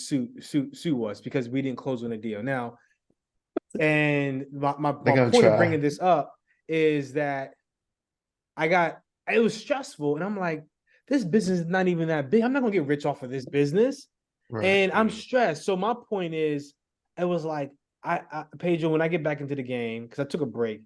C: sue us because we didn't close on a deal. Now, and my point of bringing this up is that it was stressful, and I'm like, this business is not even that big. I'm not gonna get rich off of this business. And I'm stressed. So my point is, it was like, Pedro, when I get back into the game, because I took a break,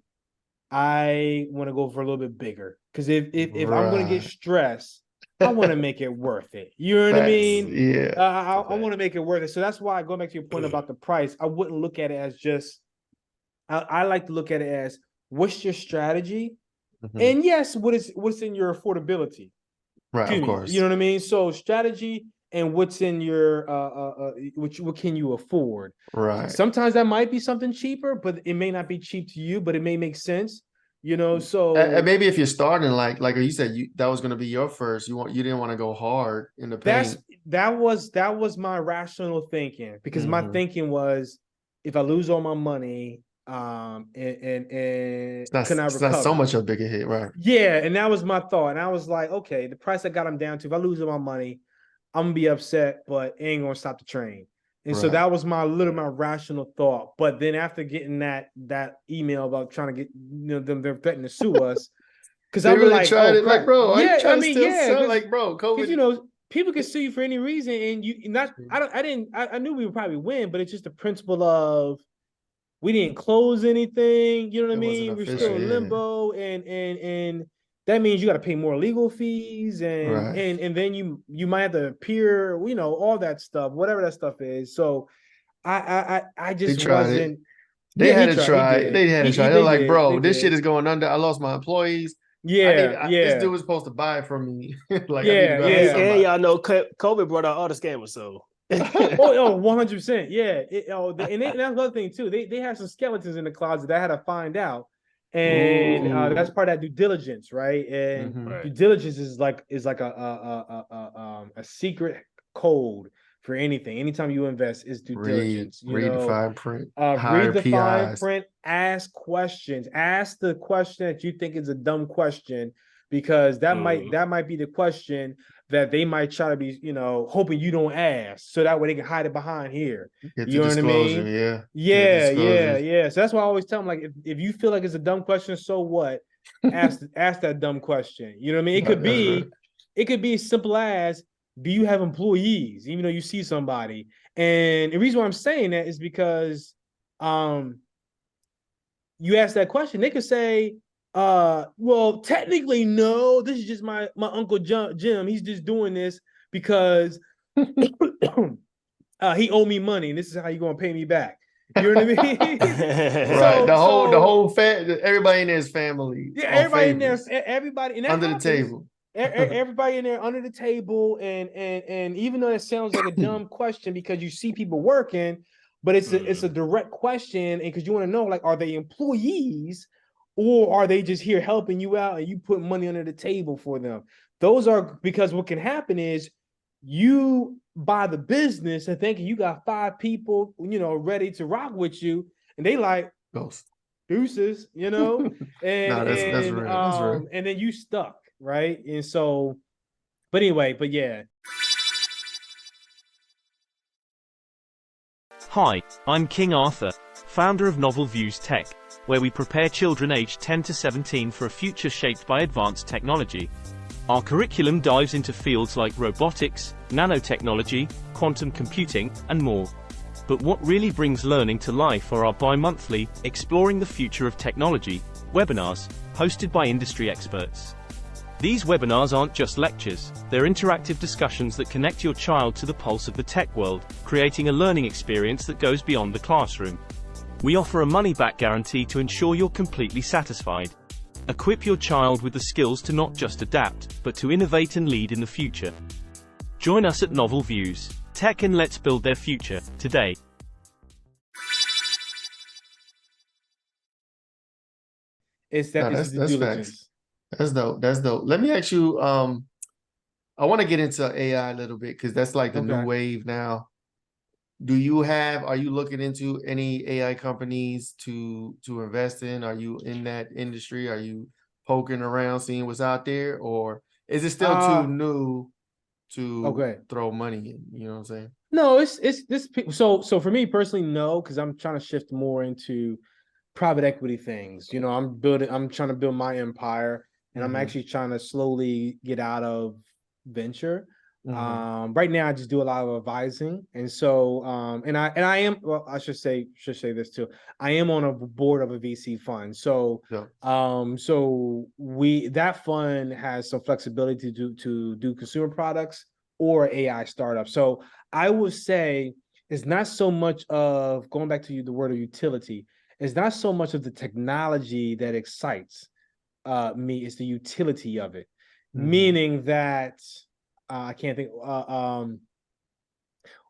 C: I want to go for a little bit bigger. Because if I'm going to get stressed, I want to make it worth it. You know what I mean?
A: Yeah.
C: I want to make it worth it. So that's why, going back to your point about the price, I wouldn't look at it as just, I like to look at it as, what's your strategy? And yes, what's in your affordability?
A: Of course.
C: You know what I mean? So strategy and what's in your what can you afford? Sometimes that might be something cheaper, but it may not be cheap to you, but it may make sense. You know, so
A: and maybe if you're starting like you said, that was going to be your first. You didn't want to go hard in the paint.
C: That was my rational thinking, because my thinking was, if I lose all my money, it's not
A: so much a bigger hit, right?
C: Yeah, and that was my thought. And I was like, okay, the price I got them down to, if I lose all my money, I'm gonna be upset, but it ain't gonna stop the train. And so that was my rational thought. But then after getting that email about trying to get them threatening to sue us, because I was like,
A: tried it, like, bro, bro,
C: COVID. People can sue you for any reason, and I knew we would probably win, but it's just the principle of, we didn't close anything. You know what I mean? We're still in limbo, and that means you got to pay more legal fees, and then you might have to appear, all that stuff, whatever that stuff is. So I just wasn't.
A: They had to try. They're like, bro, this shit is going under. I lost my employees. This dude was supposed to buy it from me.
B: And y'all know COVID brought out all the scammers, so.
C: 100%. Yeah. And that's another thing too. They have some skeletons in the closet that I had to find out. And that's part of that due diligence, right? And due diligence is like a secret code for anything. Anytime you invest, is due diligence.
A: Read the fine print.
C: Read the fine
A: PIs.
C: print. Ask questions. Ask the question that you think is a dumb question, because that might be the question that they might try to be, hoping you don't ask, so that way they can hide it behind here.
A: Get
C: You know what I mean? Yeah. So that's why I always tell them, like, if you feel like it's a dumb question, so what? Ask that dumb question. You know what I mean? It could be as simple as, do you have employees? Even though you see somebody. And the reason why I'm saying that is because you ask that question, they could say, well, technically, no, this is just my Uncle Jim. He's just doing this because he owed me money, and this is how you're gonna pay me back. You know what I mean?
A: Right. The whole everybody in there is family.
C: Yeah, everybody in there, everybody and
A: under the table.
C: Everybody in there under the table, and even though it sounds like a dumb question because you see people working, but it's a direct question, and because you want to know, like, are they employees or are they just here helping you out and you put money under the table for them? Those are, because what can happen is you buy the business and thinking you got 5 people, ready to rock with you, and they like
A: ghost
C: deuces, and
A: no, that's real.
C: And then you stuck, right? And so, but anyway, yeah.
D: Hi, I'm King Arthur, founder of Novel Views Tech, where we prepare children aged 10 to 17 for a future shaped by advanced technology. Our curriculum dives into fields like robotics, nanotechnology, quantum computing, and more. But what really brings learning to life are our bi-monthly, Exploring the Future of Technology webinars, hosted by industry experts. These webinars aren't just lectures, they're interactive discussions that connect your child to the pulse of the tech world, creating a learning experience that goes beyond the classroom. We offer a money-back guarantee to ensure you're completely satisfied. Equip your child with the skills to not just adapt, but to innovate and lead in the future. Join us at Novel Views Tech, and let's build their future today.
C: It's that
A: that's
C: diligence.
A: Facts. That's dope. Let me ask you, I want to get into AI a little bit because that's like the new wave now. Are you looking into any AI companies to invest in? Are you in that industry? Are you poking around, seeing what's out there, or is it still too new to throw money in? You know what I'm saying?
C: No, it's this. So for me personally, no, because I'm trying to shift more into private equity things. I'm trying to build my empire, and I'm actually trying to slowly get out of venture. Right now I just do a lot of advising, and so and I am, well, I should say this too. I am on a board of a VC fund. So so that fund has some flexibility to do consumer products or AI startups. So I would say it's not so much of, going back to the word of utility, it's not so much of the technology that excites me, it's the utility of it. Meaning that I can't think. Well,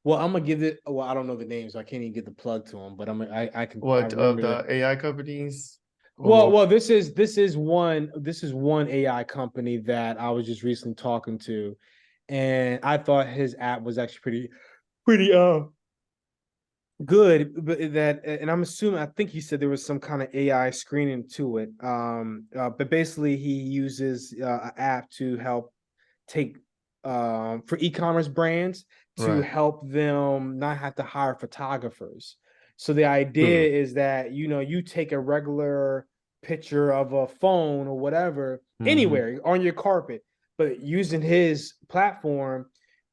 C: I'm gonna give it. Well, I don't know the names, so I can't even get the plug to them. But I can.
A: What of the AI companies?
C: Well, this is one AI company that I was just recently talking to, and I thought his app was actually pretty good. But and I'm assuming, I think he said there was some kind of AI screening to it. But basically he uses an app to help take for e-commerce brands to help them not have to hire photographers. So the idea is that, you take a regular picture of a phone or whatever, anywhere on your carpet, but using his platform,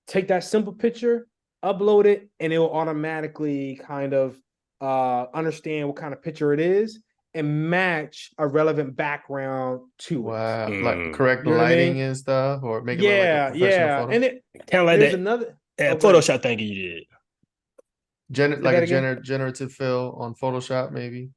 C: take that simple picture, upload it, and it will automatically kind of understand what kind of picture it is and match a relevant background to it.
A: Wow, like correct lighting and stuff, or make it look like a professional photo.
C: And it
B: kind of like
C: there's
B: that
C: another
B: Photoshop thing you did.
A: Like a generative fill on Photoshop, maybe.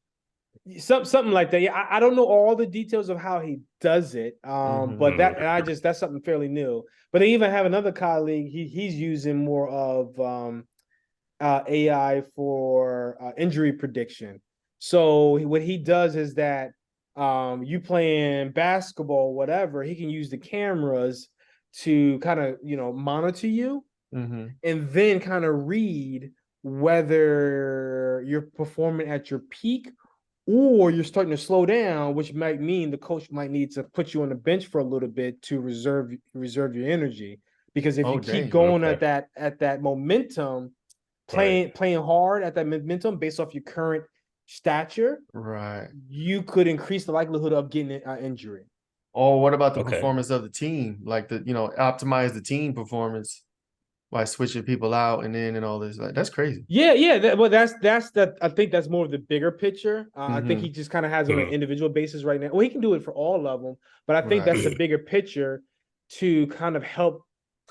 C: Something like that. Yeah, I don't know all the details of how he does it. But that's something fairly new. But I even have another colleague. He's using more of AI for injury prediction. So what he does is that you playing basketball, whatever, he can use the cameras to kind of monitor you and then kind of read whether you're performing at your peak or you're starting to slow down, which might mean the coach might need to put you on the bench for a little bit to reserve your energy. Because if you keep going at that momentum, playing hard at that momentum based off your current stature, you could increase the likelihood of getting an injury.
A: Or what about the performance of the team? Like optimize the team performance by switching people out and in and all this. Like, that's crazy.
C: Yeah. That's that. I think that's more of the bigger picture. I think he just kind of has it on an individual basis right now. Well, he can do it for all of them, but I think that's the bigger picture to kind of help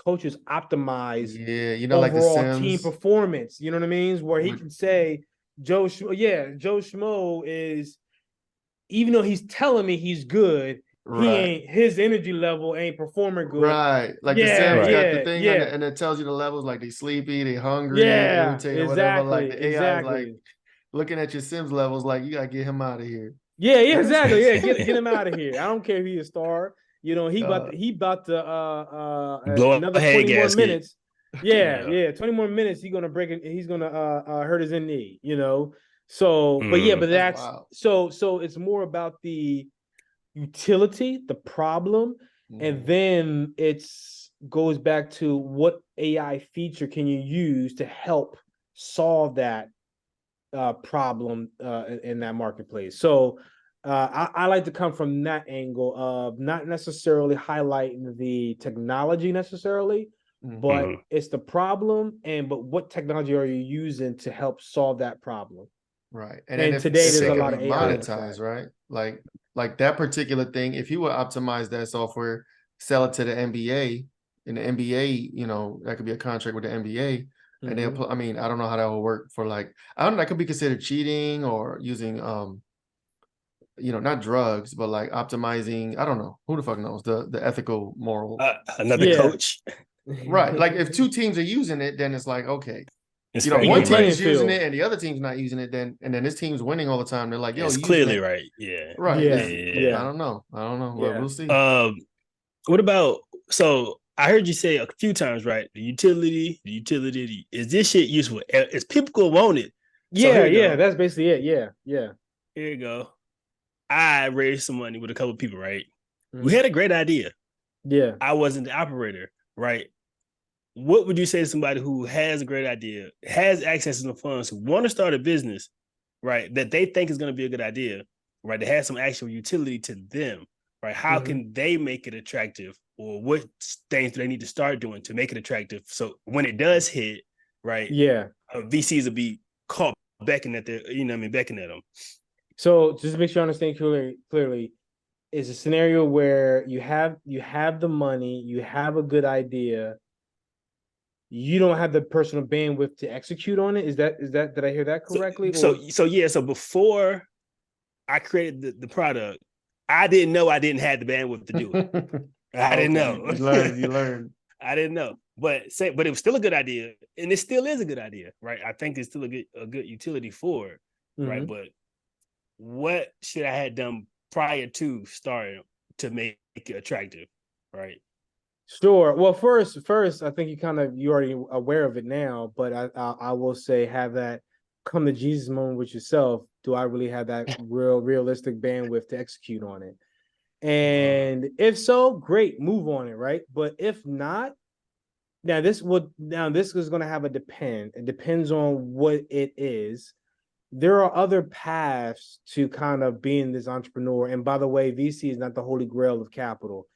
C: coaches optimize overall like the team performance. You know what I mean? Where he can say, Joe Schmo is, even though he's telling me he's good, his energy level ain't performing good.
A: Like the Sims got the thing and it tells you the levels, like they sleepy, they hungry, irritated, whatever. Like the AI is like looking at your Sims levels, like you gotta get him out of here.
C: Exactly. Get him out of here. I don't care if he's a star. He about to
B: blow
C: another 20 more minutes. 20 more minutes. He's gonna hurt his knee. So, but that's so it's more about the utility, the problem, and then it's goes back to what AI feature can you use to help solve that problem in that marketplace. So I like to come from that angle of not necessarily highlighting the technology necessarily, but it's the problem, but what technology are you using to help solve that problem?
A: Right.
C: And today there's a lot of AI
A: monetize, right? Like that particular thing, if you would optimize that software, sell it to the NBA, and the NBA, that could be a contract with the NBA. And they'll I don't know how that will work for I don't know, that could be considered cheating or using not drugs, but like optimizing, I don't know. Who the fuck knows? The ethical, moral
B: another coach.
A: Right. Like if two teams are using it, then it's like, okay. One team is using it and the other team's not using it, then this team's winning all the time. They're like, yo,
B: it's clearly right. Yeah.
A: Right. I don't know. Well, we'll see.
B: What about, so I heard you say a few times, right? The utility, is this shit useful? Is people gonna want it?
C: That's basically it. Yeah.
B: Here you go. I raised some money with a couple of people, right? We had a great idea.
C: Yeah.
B: I wasn't the operator, right? What would you say to somebody who has a great idea, has access to some funds, who want to start a business, right, that they think is going to be a good idea, right, that has some actual utility to them, right? How can they make it attractive, or what things do they need to start doing to make it attractive? So when it does hit, right, VCs will be caught beckoning at them.
C: So just to make sure I understand clearly, is a scenario where you have the money, you have a good idea, you don't have the personal bandwidth to execute on it. Is that did I hear that correctly?
B: So before I created the product, I didn't know I didn't have the bandwidth to do it. I didn't know.
A: You learned.
B: I didn't know. But it was still a good idea, and it still is a good idea, right? I think it's still a good utility for it, right? But what should I have done prior to starting to make it attractive, right?
C: Sure. Well, first, I think you're already aware of it now, but I will say have that come to Jesus moment with yourself. Do I really have that realistic bandwidth to execute on it? And if so, great, move on it, right? But if not, this is going to have a depend. It depends on what it is. There are other paths to kind of being this entrepreneur. And by the way, VC is not the holy grail of capital.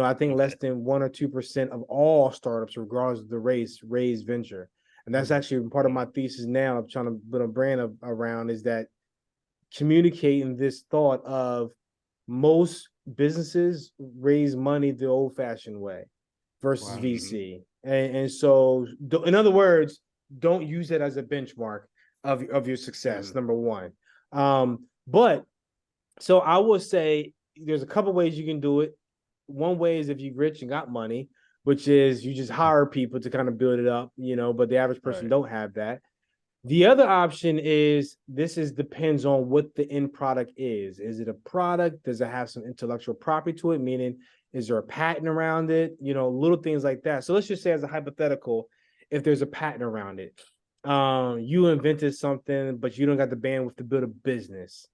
C: I think less than 1 or 2% of all startups, regardless of the race, raise venture. And that's actually part of my thesis now. I'm trying to build a brand around is that communicating this thought of most businesses raise money the old-fashioned way versus VC. And so, in other words, don't use it as a benchmark of your success, number one. But so I will say there's a couple ways you can do it. One way is if you're rich and got money, which is you just hire people to kind of build it up, but the average person don't have that. The other option is depends on what the end product is. Is it a product? Does it have some intellectual property to it? Meaning, is there a patent around it? Little things like that. So let's just say as a hypothetical, if there's a patent around it. You invented something, but you don't got the bandwidth to build a business.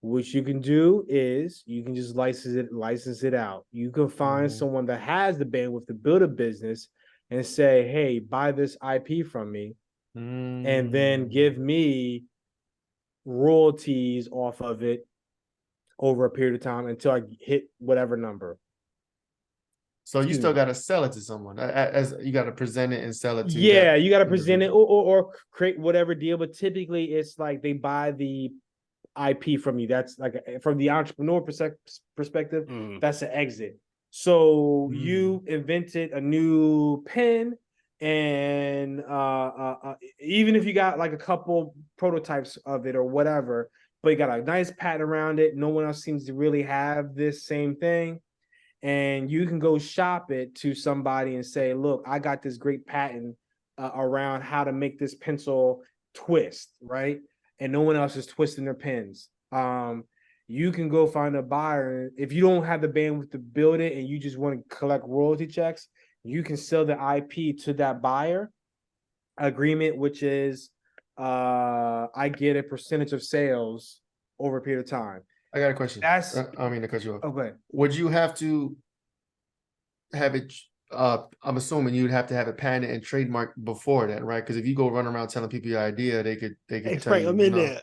C: What you can do is you can just license it out. You can find someone that has the bandwidth to build a business and say, hey, buy this IP from me, and then give me royalties off of it over a period of time until I hit whatever number.
A: So you still got to sell it to someone, as you got to present it and sell it to.
C: Yeah, you got to present it or create whatever deal. But typically, it's like they buy the IP from you. That's like from the entrepreneur perspective, that's an exit. So you invented a new pen, and even if you got like a couple prototypes of it or whatever, but you got a nice patent around it, no one else seems to really have this same thing. And you can go shop it to somebody and say, look, I got this great patent around how to make this pencil twist, right? And no one else is twisting their pens. You can go find a buyer. If you don't have the bandwidth to build it and you just want to collect royalty checks, you can sell the IP to that buyer agreement, which is I get a percentage of sales over a period of time.
A: I got a question. I don't mean to cut you off.
C: Okay.
A: Would you have to have it? I'm assuming you'd have to have a patent and trademark before that, right? Because if you go run around telling people your idea, they could tell you. No.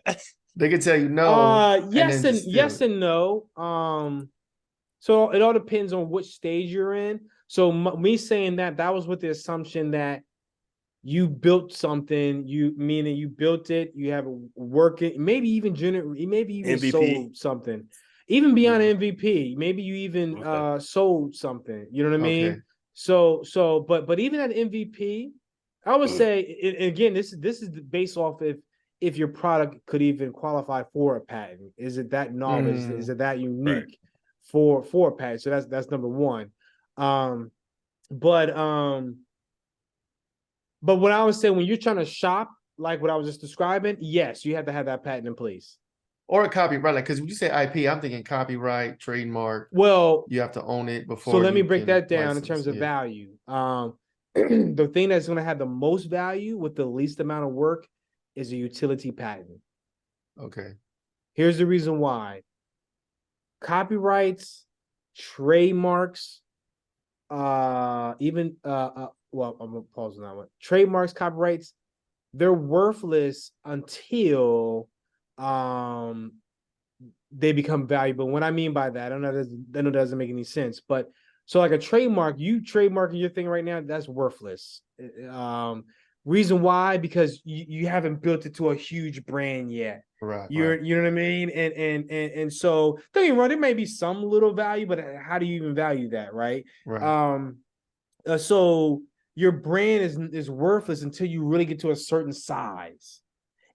A: They could tell you no.
C: Yes and no. So it all depends on which stage you're in. So me saying that was with the assumption that you built something, meaning you built it, you have a working, maybe even MVP. Sold something, even beyond MVP. Maybe you even sold something. You know what I mean? So, but even at MVP, I would say, again, this is based off if your product could even qualify for a patent. Is it that novel? Is it that unique for a patent? So that's number one. But what I would say, when you're trying to shop, like what I was just describing, yes, you have to have that patent in place.
A: Or a copyright, like, because when you say IP, I'm thinking copyright, trademark.
C: Well,
A: you have to own it before.
C: So let me break that down in terms of value. The thing that's going to have the most value with the least amount of work is a utility patent.
A: Okay.
C: Here's the reason why. Copyrights, trademarks, well, I'm gonna pause on that one. Trademarks, copyrights, they're worthless until they become valuable. What I mean by that, I know that doesn't make any sense, but so like a trademark, you trademarking your thing right now, that's worthless. Reason why? Because you haven't built it to a huge brand yet.
A: Right.
C: You know what I mean? And so don't get me wrong, there may be some little value, but how do you even value that, right?
A: Right.
C: So your brand is worthless until you really get to a certain size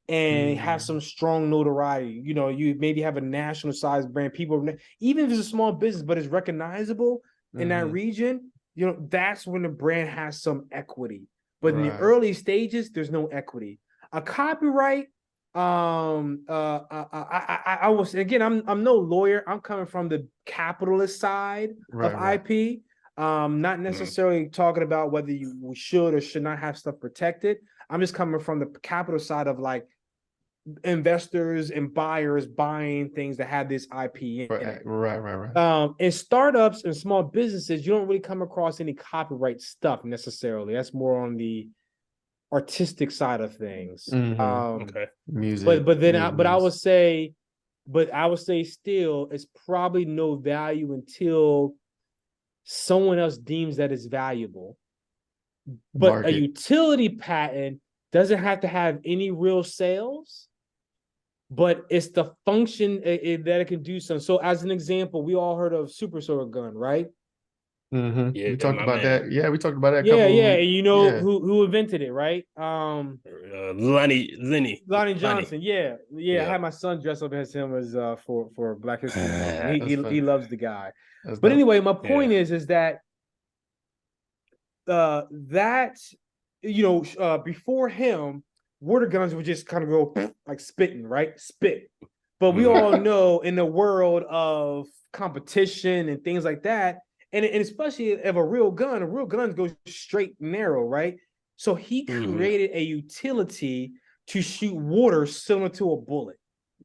C: and have some strong notoriety. You know, you maybe have a national size brand. People, even if it's a small business, but it's recognizable in that region, you know, that's when the brand has some equity. But in the early stages, there's no equity. A copyright, I was, again, I'm no lawyer. I'm coming from the capitalist side of IP. Not necessarily talking about whether we should or should not have stuff protected. I'm just coming from the capital side of like investors and buyers buying things that have this IP in it. Right. In startups and small businesses, you don't really come across any copyright stuff necessarily. That's more on the artistic side of things. Music. But I would say still, it's probably no value until someone else deems that it's valuable. But a utility patent doesn't have to have any real sales, but it's the function that it can do something. So as an example, we all heard of super soaker gun, right?
A: Yeah, we talked about that. Yeah, we talked about that.
C: And you know who invented it, right?
B: Lonnie
C: Johnson. Yeah. I had my son dress up as him as for Black History Month. He loves the guy. But anyway, my point is that before him, water guns would just kind of go like spitting, right? Spit. But we all know in the world of competition and things like that, and especially if a real gun goes straight narrow, right? So he created a utility to shoot water similar to a bullet,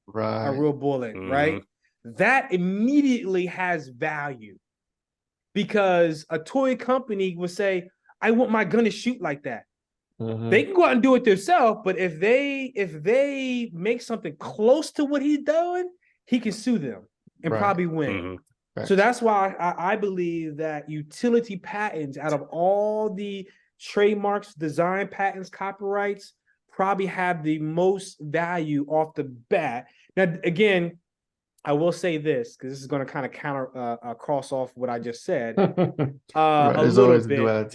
A: Right.
C: a real bullet, right? That immediately has value because a toy company would say, I want my gun to shoot like that. They can go out and do it themselves, but if they make something close to what he's doing, he can sue them and probably win. So that's why I believe that utility patents, out of all the trademarks, design patents, copyrights, probably have the most value off the bat. Now, again, I will say this because this is going to kind of counter cross off what I just said a little bit.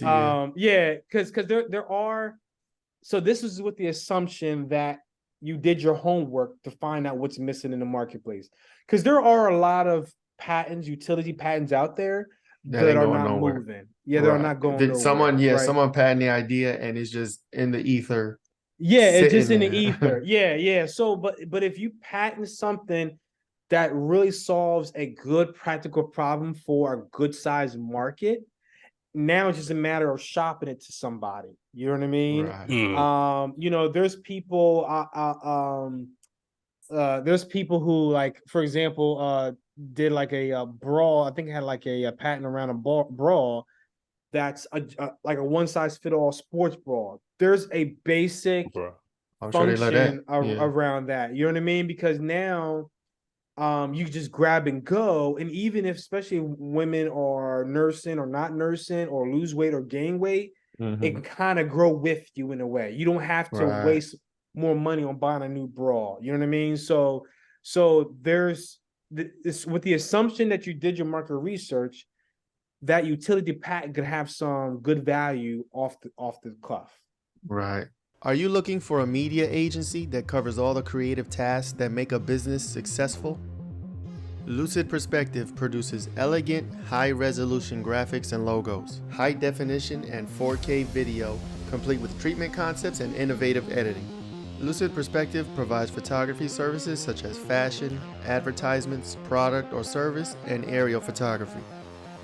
C: Because there are. So this is with the assumption that you did your homework to find out what's missing in the marketplace. Because there are a lot of patents, utility patents out there that are not moving. Yeah, they're not going nowhere.
A: Someone patent the idea and it's just in the ether.
C: Yeah, it's just in the ether. Yeah. So, but if you patent something that really solves a good practical problem for a good sized market, now it's just a matter of shopping it to somebody. You know what I mean? Right. There's people who, like, for example, did like a brawl. I think it had like a patent around a brawl that's like a one size fit all sports brawl. There's a basic function around that. You know what I mean? Because now you can just grab and go. And even if, especially women are nursing or not nursing or lose weight or gain weight, it can kind of grow with you in a way. You don't have to waste more money on buying a new bra. You know what I mean? So there's this, with the assumption that you did your market research, that utility patent could have some good value off the cuff.
A: Right. Are you looking for a media agency that covers all the creative tasks that make a business successful? Lucid Perspective produces elegant, high-resolution graphics and logos, high-definition and 4K video, complete with treatment concepts and innovative editing. Lucid Perspective provides photography services such as fashion, advertisements, product or service, and aerial photography.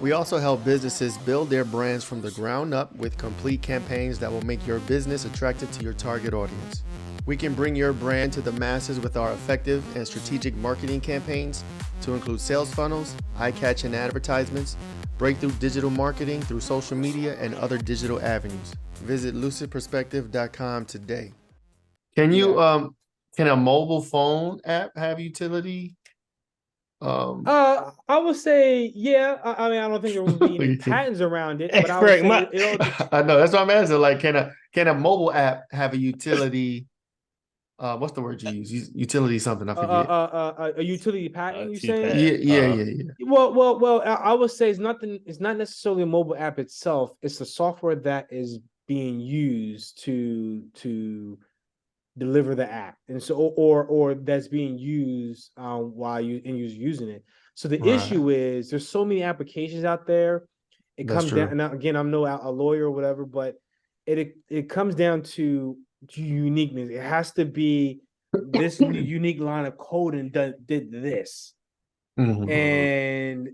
A: We also help businesses build their brands from the ground up with complete campaigns that will make your business attractive to your target audience. We can bring your brand to the masses with our effective and strategic marketing campaigns to include sales funnels, eye-catching advertisements, breakthrough digital marketing through social media, and other digital avenues. Visit lucidperspective.com today. Can a mobile phone app have utility?
C: I would say, yeah. I mean, I don't think there would be any patents around it, but I would say
A: I know, that's what I'm asking. Like, can a mobile app have a utility? What's the word you use? Utility something, I forget.
C: A utility patent, you saying?
A: Yeah.
C: Well, I would say it's not necessarily a mobile app itself. It's the software that is being used to deliver the app, and so or that's being used while you're using it. So the issue is there's so many applications out there. It comes down, and again, I'm no a lawyer or whatever, but it comes down to uniqueness. It has to be this unique line of code and did this, and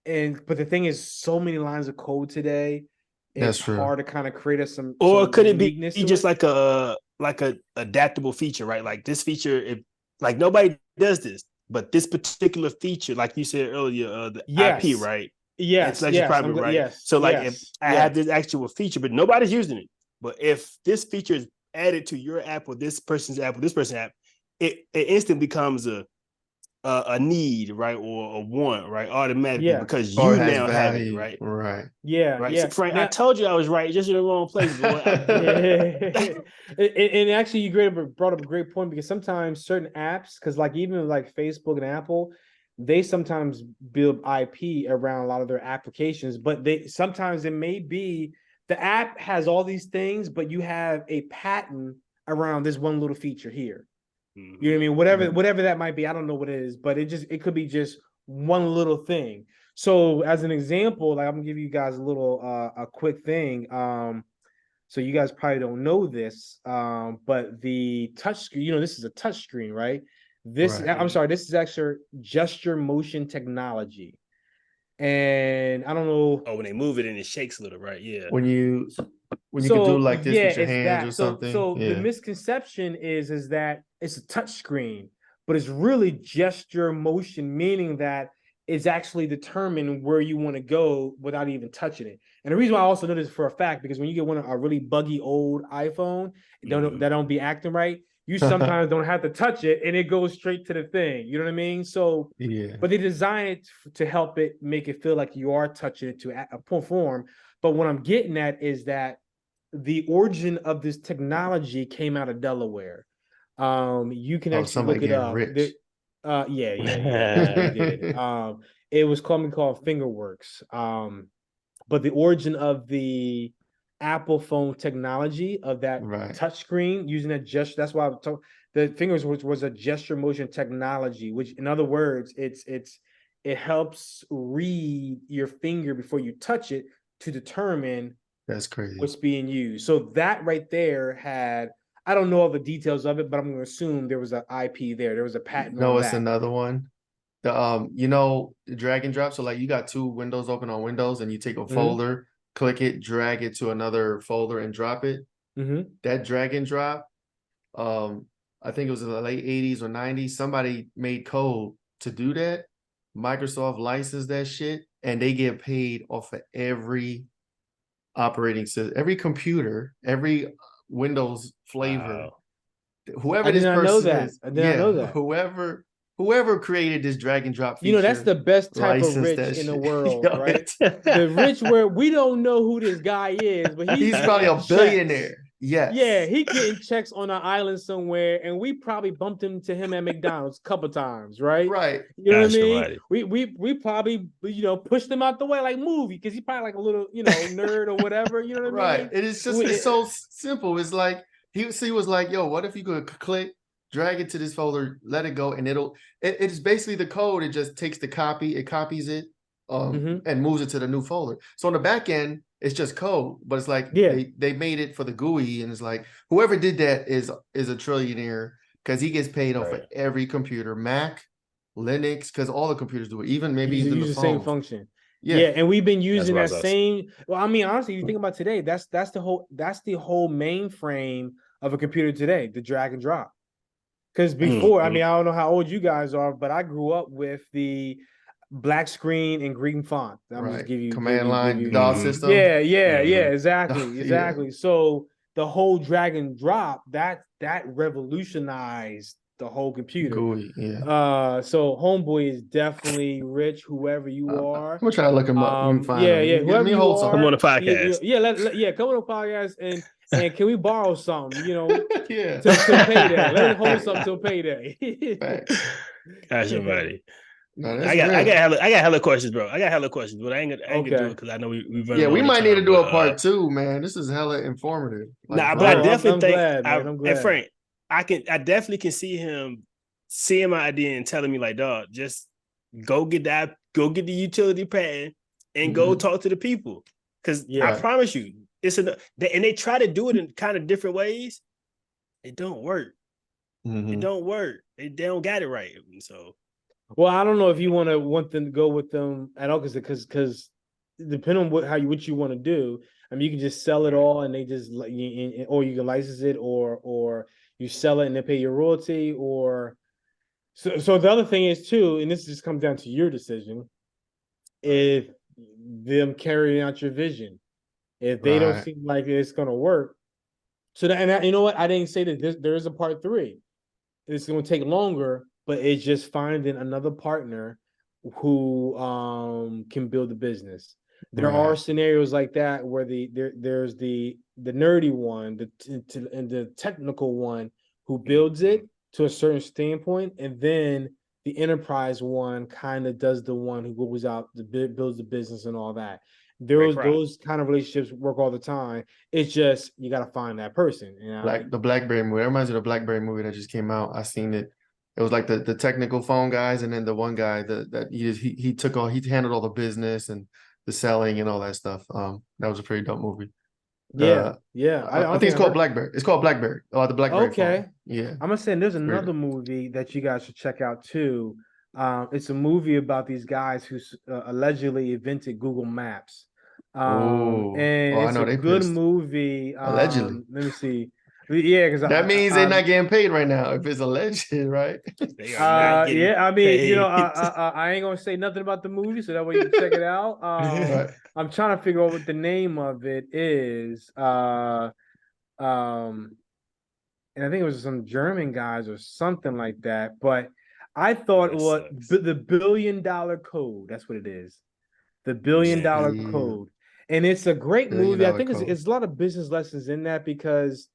C: but the thing is, so many lines of code today. It's hard to kind of create some.
B: Or could it be just like a adaptable feature, right? Like this feature, like nobody does this, but this particular feature, like you said earlier, the IP, right?
C: Yes,
B: intellectual property, right?
C: Yes,
B: so like if I have this actual feature, but nobody's using it, but if this feature is added to your app or this person's app or this person's app, it instantly becomes a need, right, or a want, right, automatically, because you now have it, right?
A: Right.
B: So, Frank, now, I told you I was right, just in the wrong place. Boy.
C: And actually, you brought up a great point, because sometimes certain apps, because like even like Facebook and Apple, they sometimes build IP around a lot of their applications, but sometimes it may be the app has all these things, but you have a patent around this one little feature here. You know what I mean? Whatever that might be, I don't know what it is, but it could be just one little thing. So as an example, like I'm gonna give you guys a quick thing. So you guys probably don't know this, but the touch screen, this is a touch screen, right? This is actually gesture motion technology. And I don't know.
B: Oh, when they move it and it shakes a little, right? Yeah.
A: When you When you can do like this with your
C: it's
A: hands
C: that.
A: or something.
C: So the misconception is that it's a touch screen, but it's really gesture motion, meaning that it's actually determined where you want to go without even touching it. And the reason why I also know this for a fact, because when you get a really buggy old iPhone that don't be acting right, you sometimes don't have to touch it and it goes straight to the thing. You know what I mean? So, but they design it to help it make it feel like you are touching it to perform. But what I'm getting at is that the origin of this technology came out of Delaware. You can actually look it up. They did. It was called Fingerworks. But the origin of the Apple phone technology of that touchscreen using that gesture. That's why the fingers was a gesture motion technology, which in other words, it helps read your finger before you touch it to determine
A: that's crazy
C: what's being used. So that right there had, I don't know all the details of it, but I'm going to assume there was an IP there. There was a patent on that.
A: It's another one. The the drag and drop. So like you got two windows open on Windows and you take a folder, click it, drag it to another folder and drop it. That drag and drop, I think it was in the late 80s or 90s. Somebody made code to do that. Microsoft licensed that shit and they get paid off of every operating system, every computer, every Windows flavor. Wow. Whoever this person is, I did not know that. Whoever created this drag and drop feature,
C: that's the best type of rich in the world, right? The rich where we don't know who this guy is, but he's
A: probably a billionaire. Yes.
C: Yeah, he getting checks on an island somewhere, and we probably bumped into him at McDonald's a couple times, right?
A: Right.
C: You know what I mean? We probably pushed him out the way like movie because he probably like a little nerd or whatever. You know what I mean?
A: Right. It's just it's so simple. It's like he was like, yo, what if you could click, drag it to this folder, let it go, and it's basically the code. It just takes the copy, it copies it, and moves it to the new folder. So on the back end, it's just code, but it's like they made it for the GUI, and it's like whoever did that is a trillionaire because he gets paid off of every computer, Mac, Linux, because all the computers do it. Even maybe
C: use the same function. Yeah, and we've been using that same. Well, I mean, honestly, you think about today, that's the whole mainframe of a computer today, the drag and drop. Because before, I mean, I don't know how old you guys are, but I grew up with the black screen and green font. I'm just give you
A: command line DOS system.
C: Yeah, exactly. So the whole drag and drop that revolutionized the whole computer.
A: GUI,
C: so homeboy is definitely rich, whoever you are.
A: I'm gonna try to look him up.
C: Whoever you are.
B: Come on the podcast.
C: Come on the podcast and can we borrow something? Till payday. Let him hold something till payday.
B: Gosh, buddy. No, I got hella questions, bro. I got hella questions, but I ain't gonna do it because I know we run.
A: Yeah, we might need to do a part 2, man. This is hella informative.
B: But I definitely think, I'm glad. And Frank, I definitely can see him seeing my idea and telling me like, dog, just go get the utility patent and go talk to the people. Because I promise you, and they try to do it in kind of different ways. It don't work. It don't work. They don't got it right. So.
C: Well, I don't know if you want them to go with them at all, because depending on what you want to do, I mean, you can just sell it all and they just, or you can license it, or you sell it and they pay your royalty, or so the other thing is too, and this just comes down to your decision, if them carrying out your vision, if they don't seem like it's going to work. So you know what? I didn't say that there is a part 3. It's going to take longer. But it's just finding another partner who can build the business. There are scenarios like that where there's the nerdy one, and the technical one who builds it to a certain standpoint, and then the enterprise one kind of does the one who goes out builds the business and all that. Those kind of relationships work all the time. It's just you got to find that person.
A: Like the Blackberry movie. That reminds me of the Blackberry movie that just came out. I seen it. It was like the technical phone guys, and then the one guy that he handled all the business and the selling and all that stuff. That was a pretty dope movie.
C: I
A: think it's called Blackberry. It's called Blackberry. The Blackberry.
C: Okay.
A: Phone. Yeah.
C: I'm gonna say there's another movie that you guys should check out too. It's a movie about these guys who allegedly invented Google Maps. And
A: I
C: it's
A: know
C: a
A: they
C: good
A: pissed.
C: movie.
A: Allegedly.
C: Let me see. Yeah, because
A: That means they're not getting paid right now if it's alleged, right?
B: They are not getting
C: I mean,
B: paid.
C: I ain't gonna say nothing about the movie, so that way you can check it out.
A: Right.
C: I'm trying to figure out what the name of it is. And I think it was some German guys or something like that. But I thought it was the $1 billion code. That's what it is. The $1 billion code. And it's a great movie. I think it's a lot of business lessons in that, because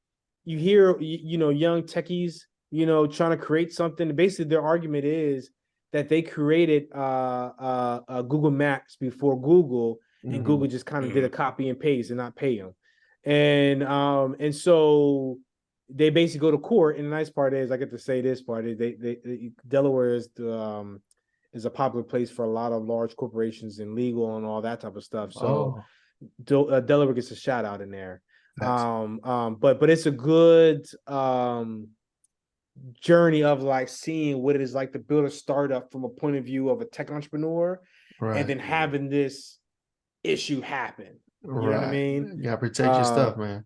C: you hear, young techies, trying to create something. Basically, their argument is that they created Google Maps before Google, and Google just kind of did a copy and paste and not pay them. And so they basically go to court. And the nice part is, I get to say this part is, Delaware is is a popular place for a lot of large corporations and legal and all that type of stuff. So Delaware gets a shout out in there. But it's a good journey of like seeing what it is like to build a startup from a point of view of a tech entrepreneur, and then having this issue happen. You know what I mean?
A: You gotta protect your stuff, man.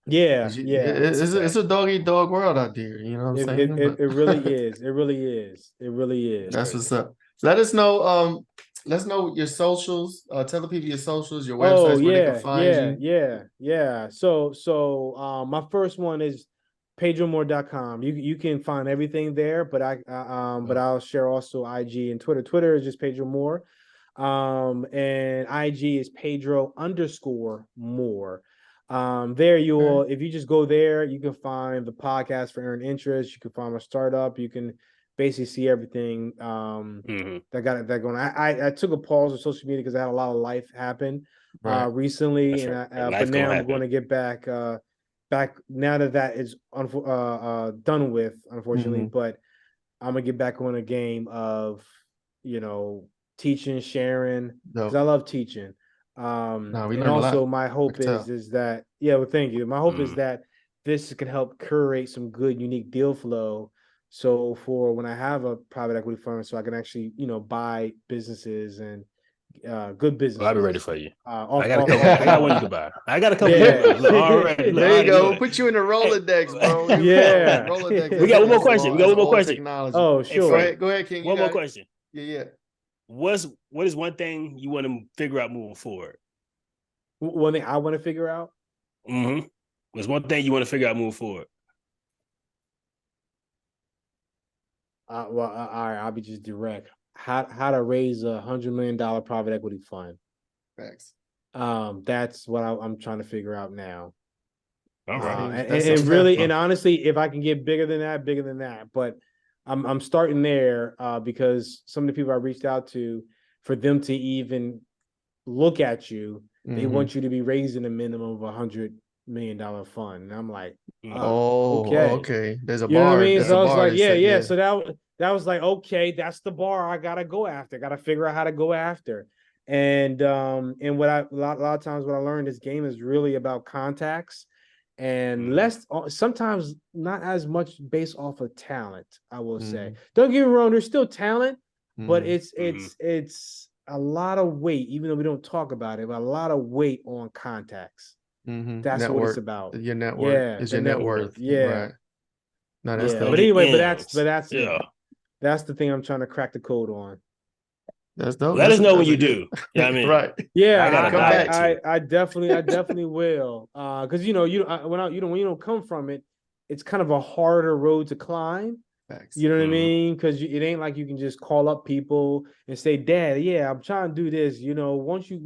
C: Yeah.
A: It's a dog eat dog world out there. You know what I'm saying?
C: It really is. It really is. It really is.
A: That's what's up. Let us know. Let's know your socials. Tell the people your socials, your websites, where they can find you.
C: Yeah. So my first one is pedromore.com. You can find everything there, but I'll share also IG and Twitter. Twitter is just Pedro Moore. And IG is Pedro_Moore. There you will, if you just go there, you can find the podcast for Earn Interest. You can find my startup. You can basically see everything that got that going. I took a pause on social media because I had a lot of life happen recently, but now I'm going to get back now that is done with, unfortunately. But I'm gonna get back on a game of teaching, sharing, because I love teaching. And also my hope is that thank you. My hope is that this can help curate some good, unique deal flow. So for when I have a private equity firm, so I can actually, buy businesses and good businesses.
B: Well, I'll be ready for you. I got one you can buy. I got a couple. Already.
A: There you go. We'll put you in the Rolodex, bro. Rolodex.
B: We got one more question.
A: Oh, sure.
B: Hey,
A: go ahead, King.
B: One more question.
A: Yeah.
B: What is one thing you want to figure out moving forward?
C: One thing I want to figure out?
B: What's one thing you want to figure out moving forward?
C: All right, I'll be just direct. How to raise $100 million private equity fund.
A: Facts.
C: That's what I'm trying to figure out now.
B: All right.
C: And really, and honestly, if I can get bigger than that. But I'm starting there because some of the people I reached out to, for them to even look at you, they want you to be raising a minimum of $100 million fund. And I'm like,
A: okay. There's a bar.
C: You know what I mean? So I was like, yeah. So that was like, okay, that's the bar I gotta go after. Gotta figure out how to go after. And what a lot of times what I learned, this game is really about contacts and less, sometimes not as much based off of talent, I will say. Don't get me wrong, there's still talent, but it's a lot of weight, even though we don't talk about it, but a lot of weight on contacts. That's
A: network.
C: what it's about.
A: Your network is your net worth. Right. No, that's
C: But anyway, that's the thing I'm trying to crack the code on.
A: That's dope.
B: Let us know when you do. Yeah, I mean,
A: right.
C: Yeah,
B: I gotta come back.
C: I definitely will. Because when you don't come from it, it's kind of a harder road to climb.
A: Facts.
C: You know what I mean? Because it ain't like you can just call up people and say, "Dad, I'm trying to do this. Won't you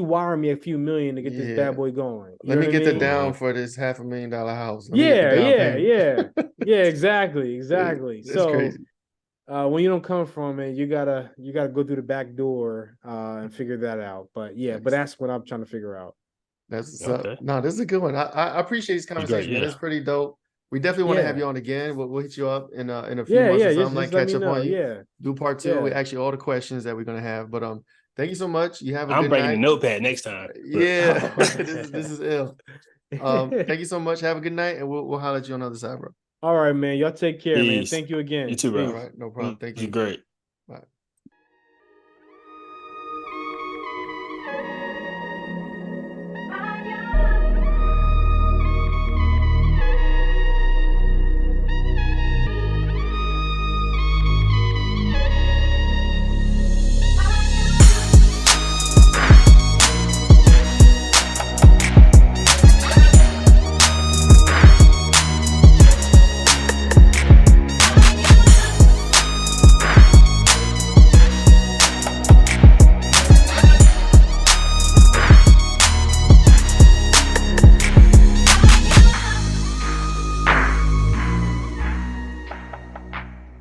C: wire me a few million to get this bad boy going?
A: Let me get the down for this $500,000 house."
C: Exactly.
A: That's crazy.
C: When you don't come from it, you gotta go through the back door and figure that out. But but that's what I'm trying to figure out.
A: That's no, this is a good one. I appreciate this conversation. Man. It's pretty dope. We definitely want to have you on again. We'll hit you up in a few months or something, catch up on you. Do part 2. We actually all the questions that we're gonna have. But thank you so much. You have a good night.
B: I'm bringing a notepad next time.
A: Yeah, this is ill. Thank you so much. Have a good night, and we'll holler at you on the other side, bro.
C: All right, man. Y'all take care, man. Thank you again.
B: You too, bro.
A: All right, no problem. Thank you.
B: You're great.
A: Bye.